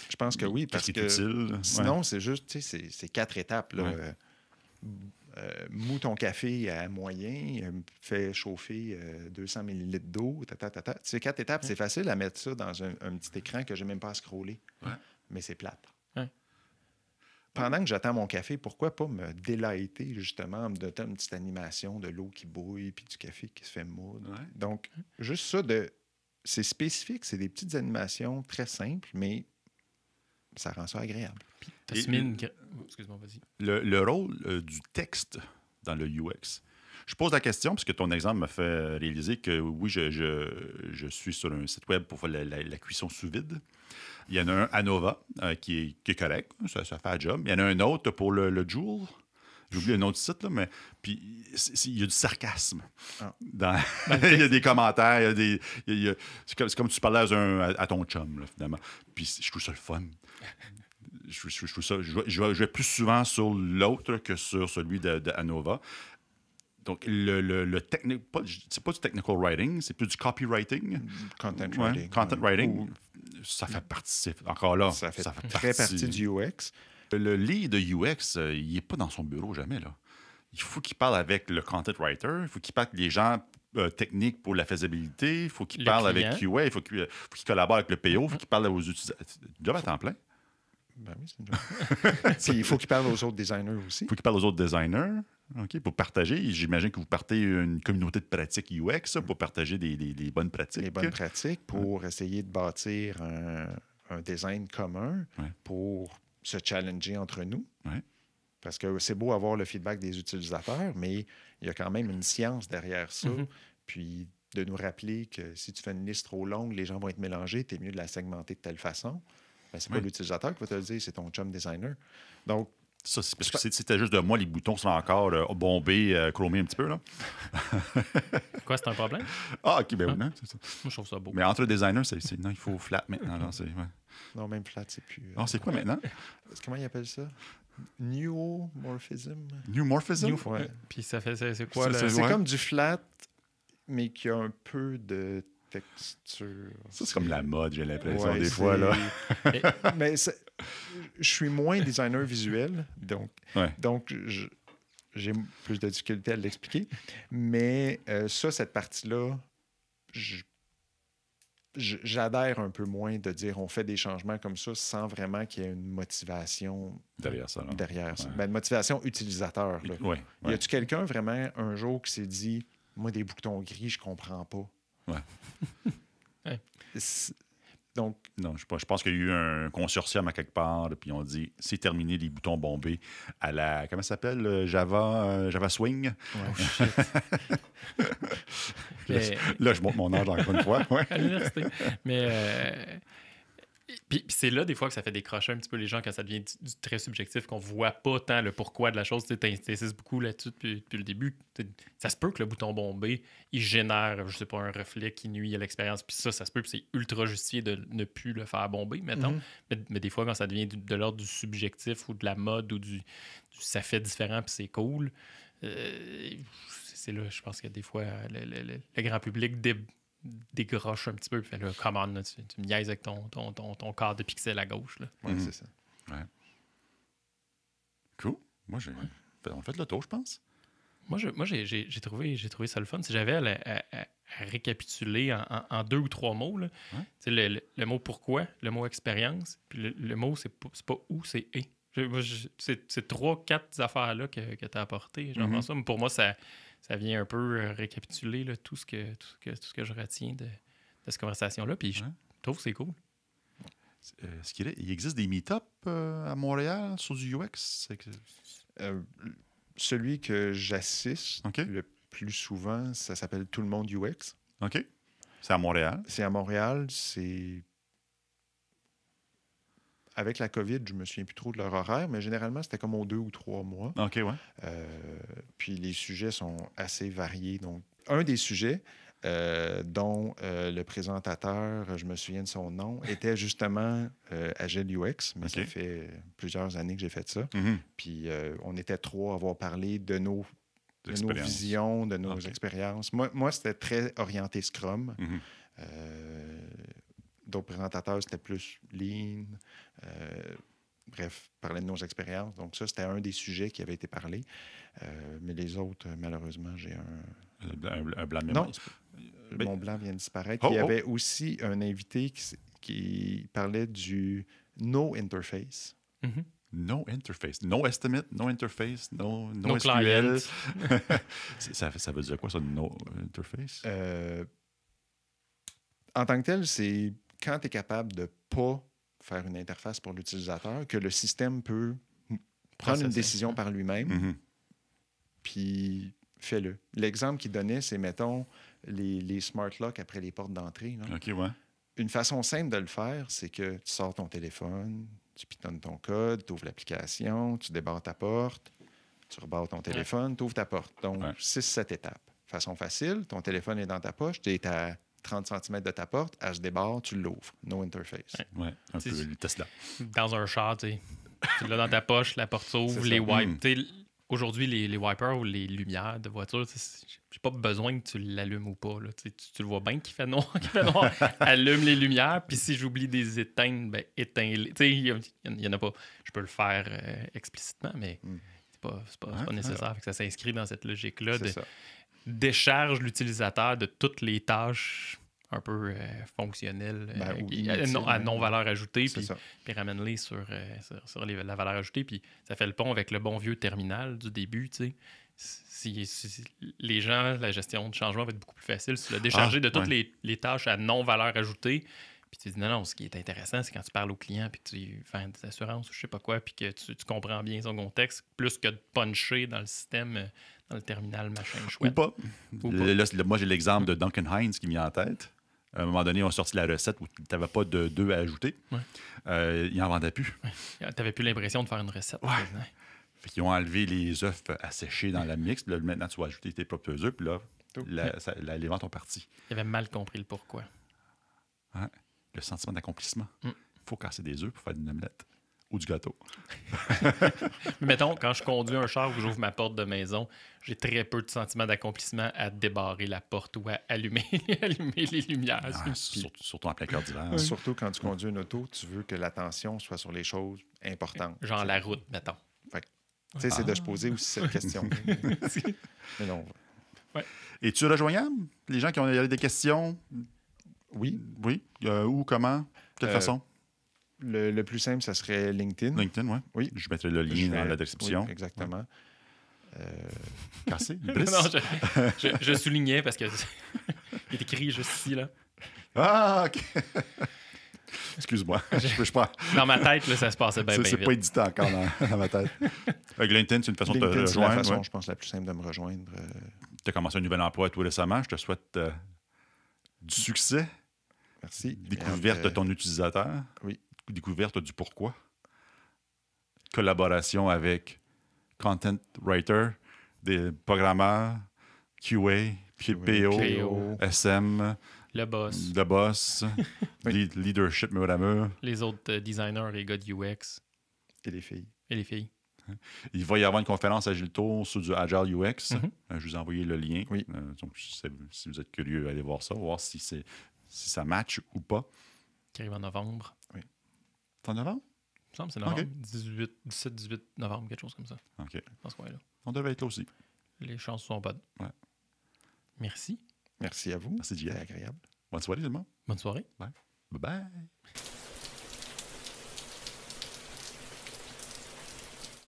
Je pense que oui, parce que utile. Sinon, c'est juste, tu sais, c'est 4 étapes. Là. Moue ton café à moyen, fais chauffer 200 ml d'eau, Ces 4 étapes, c'est facile à mettre ça dans un petit écran que je n'ai même pas à scroller. Mais c'est plate. Pendant que j'attends mon café, pourquoi pas me délighter, justement, me donner une petite animation de l'eau qui bouille puis du café qui se fait moudre. Donc, juste ça, c'est spécifique, c'est des petites animations très simples, mais ça rend ça agréable. Excuse-moi, vas-y. Le rôle du texte dans le UX. Je pose la question parce que ton exemple me fait réaliser que oui, je suis sur un site web pour faire la cuisson sous vide. Il y en a un Anova qui est correct, ça fait un job. Il y en a un autre pour le Joule. J'ai oublié le nom du site, là, mais puis il y a du sarcasme. Il y a des commentaires, c'est comme tu parlais à ton chum, là, finalement. Puis je trouve ça le fun. Je vais plus souvent sur l'autre que sur celui de Anova. Donc, c'est pas du technical writing, c'est plus du copywriting. Content writing. Content writing. Ça fait partie, encore là. Ça fait très partie du UX. Le lead de UX, il n'est pas dans son bureau jamais, là. Il faut qu'il parle avec le content writer, il faut qu'il parle avec les gens techniques pour la faisabilité, il faut qu'il parle avec QA, il faut qu'il collabore avec le PO, il faut qu'il parle aux utilisateurs. Job à temps plein. Ben oui, c'est une job. Puis il faut qu'il parle aux autres designers aussi. Il faut qu'il parle aux autres designers, pour partager. J'imagine que vous partez une communauté de pratiques UX pour partager des bonnes pratiques. Les bonnes pratiques pour essayer de bâtir un design commun pour se challenger entre nous. Parce que c'est beau avoir le feedback des utilisateurs, mais il y a quand même une science derrière ça. Puis de nous rappeler que si tu fais une liste trop longue, les gens vont être mélangés, tu es mieux de la segmenter de telle façon. Ben, c'est pas l'utilisateur qui va te le dire, c'est ton chum designer. Donc, ça, c'est parce que si c'était juste de moi, les boutons sont encore bombés, chromés un petit peu, là. Quoi, c'est un problème? Ah, OK, ben oui, non, c'est ça. Moi, je trouve ça beau. Mais entre designers, non, il faut flat maintenant. Là, non, même flat, c'est plus... c'est quoi maintenant? Comment ils appellent ça? Neomorphism. Neomorphism? Ouais. Puis ça fait, c'est quoi? C'est comme du flat, mais qui a un peu de texture. Ça, c'est comme la mode, j'ai l'impression, des fois. Là. mais je suis moins designer visuel, donc j'ai plus de difficulté à l'expliquer. Mais cette partie-là, j'adhère un peu moins de dire on fait des changements comme ça sans vraiment qu'il y ait une motivation derrière ça. Ben, une motivation utilisateur. Là. Y a-tu quelqu'un vraiment un jour qui s'est dit moi, des boutons gris, je comprends pas? Donc, non, je pense qu'il y a eu un consortium à quelque part, puis on dit c'est terminé les boutons bombés à la. Comment ça s'appelle? Java Swing. Mais... là, je montre mon âge encore une fois. À l'université. Mais Puis c'est là, des fois, que ça fait décrocher un petit peu les gens quand ça devient du très subjectif, qu'on voit pas tant le pourquoi de la chose. Tu insistes beaucoup là-dessus depuis le début. Ça se peut que le bouton bombé, il génère, je sais pas, un reflet qui nuit à l'expérience. Puis ça se peut, puis c'est ultra justifié de ne plus le faire bomber, mettons. Mais des fois, quand ça devient de l'ordre du subjectif ou de la mode ou du ça fait différent, puis c'est cool, c'est là, je pense que des fois, le grand public dégroche un petit peu, fait là, come on, là, tu me niaises avec ton quart de pixel à gauche. Là. Ouais, c'est ça. Ouais. Cool. Moi, on fait le tour, je pense. Moi, j'ai trouvé ça le fun. Si j'avais à récapituler en 2 ou 3 mots, là, le mot pourquoi, le mot expérience, puis le mot c'est pas où, c'est et. C'est 3-4 affaires-là que tu as apportées. Jean-François. Pour moi, ça vient un peu récapituler là, tout ce que je retiens de cette conversation-là. Puis je trouve que c'est cool. Il existe des meet-up à Montréal sur du UX? Celui que j'assiste le plus souvent, ça s'appelle Tout le monde UX. OK. C'est à Montréal. C'est à Montréal. C'est... Avec la COVID, je me souviens plus trop de leur horaire, mais généralement, c'était comme aux 2 ou 3 mois. OK, ouais. Puis les sujets sont assez variés. Donc, un des sujets dont le présentateur, je me souviens de son nom, était justement Agile UX, mais ça fait plusieurs années que j'ai fait ça. Puis on était 3 à avoir parlé de nos visions, de nos expériences. Moi, c'était très orienté Scrum. D'autres présentateurs, c'était plus Lean. Bref, parlaient de nos expériences. Donc ça, c'était un des sujets qui avait été parlé. Mais les autres, malheureusement, j'ai un blanc de mémoire. Non, mon blanc vient de disparaître. Il y avait aussi un invité qui parlait du No Interface. No interface. No estimate, no interface, no SQL. ça veut dire quoi, ça, no interface? En tant que tel, c'est quand tu es capable de ne pas faire une interface pour l'utilisateur, que le système peut prendre une décision par lui-même, puis fais-le. L'exemple qu'il donnait, c'est, mettons, les smart locks après les portes d'entrée. Là. OK, ouais. Une façon simple de le faire, c'est que tu sors ton téléphone, tu pitonnes ton code, tu ouvres l'application, tu débarres ta porte, tu rebarres ton téléphone, tu ouvres ta porte. Donc, 6-7 étapes. Façon facile, ton téléphone est dans ta poche, tu es à 30 cm de ta porte, elle se débarre, tu l'ouvres. No interface. Ouais, un peu le Tesla. Dans un char, tu l'as dans ta poche, la porte s'ouvre, les wipes. Aujourd'hui, les wipers ou les lumières de voiture, j'ai pas besoin que tu l'allumes ou pas. Là. Tu le vois bien qu'il fait noir. Allume les lumières, puis si j'oublie des éteindre, ben éteins-les. Il y en a pas. Je peux le faire explicitement, mais c'est pas nécessaire. Fait que ça s'inscrit dans cette logique-là de décharge l'utilisateur de toutes les tâches un peu fonctionnelles à non-valeur ajoutée, puis ramène-les sur la valeur ajoutée. Puis ça fait le pont avec le bon vieux terminal du début. Si les gens, la gestion de changement va être beaucoup plus facile si tu l'as déchargé de toutes les tâches à non-valeur ajoutée. Puis tu dis non, ce qui est intéressant, c'est quand tu parles au client puis que tu fais des assurances ou je sais pas quoi, puis que tu comprends bien son contexte, plus que de puncher dans le système, dans le terminal, machin chouette. Ou pas. Là, moi, j'ai l'exemple de Duncan Hines qui m'y a en tête. À un moment donné, on a sorti la recette où tu n'avais pas de 2 à ajouter. Ils n'en vendaient plus. Tu n'avais plus l'impression de faire une recette. Fait qu'ils ont enlevé les œufs à sécher dans la mix. Puis là, maintenant, tu vas ajouter tes propres œufs. Puis là, les ventes ont parti. Il avait mal compris le pourquoi. Le sentiment d'accomplissement. Il faut casser des œufs pour faire une omelette ou du gâteau. Mettons, quand je conduis un char ou j'ouvre ma porte de maison, j'ai très peu de sentiment d'accomplissement à débarrer la porte ou à allumer les lumières. Surtout en plein cœur d'hiver. Surtout quand tu conduis une auto, tu veux que l'attention soit sur les choses importantes. Genre la route, mettons. C'est de se poser aussi cette question. Mais non. Es-tu rejoignable? Les gens qui ont des questions? Oui. Oui? Où, comment? Quelle façon? Le plus simple, ça serait LinkedIn. LinkedIn, oui. Je mettrai le lien dans la description. Oui, exactement. Cassé? Non, je soulignais parce que il est écrit juste ici, là. Ah, OK. Excuse-moi. Je pas... Dans ma tête, là, ça se passait bien vite. C'est pas édité encore dans ma tête. Avec LinkedIn, c'est une façon de te rejoindre. C'est la façon, je pense, la plus simple de me rejoindre. Tu as commencé un nouvel emploi tout récemment. Je te souhaite du succès. Merci. Découverte de ton utilisateur. Oui. Découverte du pourquoi. Collaboration avec content writer, des programmeurs, QA, PO, SM, Le boss, le boss, leadership mur à mur. les autres designers, les gars de UX Et les filles. et les filles. Il va y avoir une conférence Agilto sur du Agile UX. Mhm. Je vous ai envoyé le lien. Oui. Donc, si vous êtes curieux, allez voir ça, voir si ça match ou pas. Qui arrive en novembre. C'est en novembre? Il me semble que c'est novembre. Ok. 17-18 novembre, quelque chose comme ça. OK. Dans ce coin-là. On devait être là aussi. Les chances sont bonnes. Ouais. Merci. Merci à vous. Merci, JF. C'était agréable. Bonne soirée, tout le monde. Bonne soirée. Bye bye.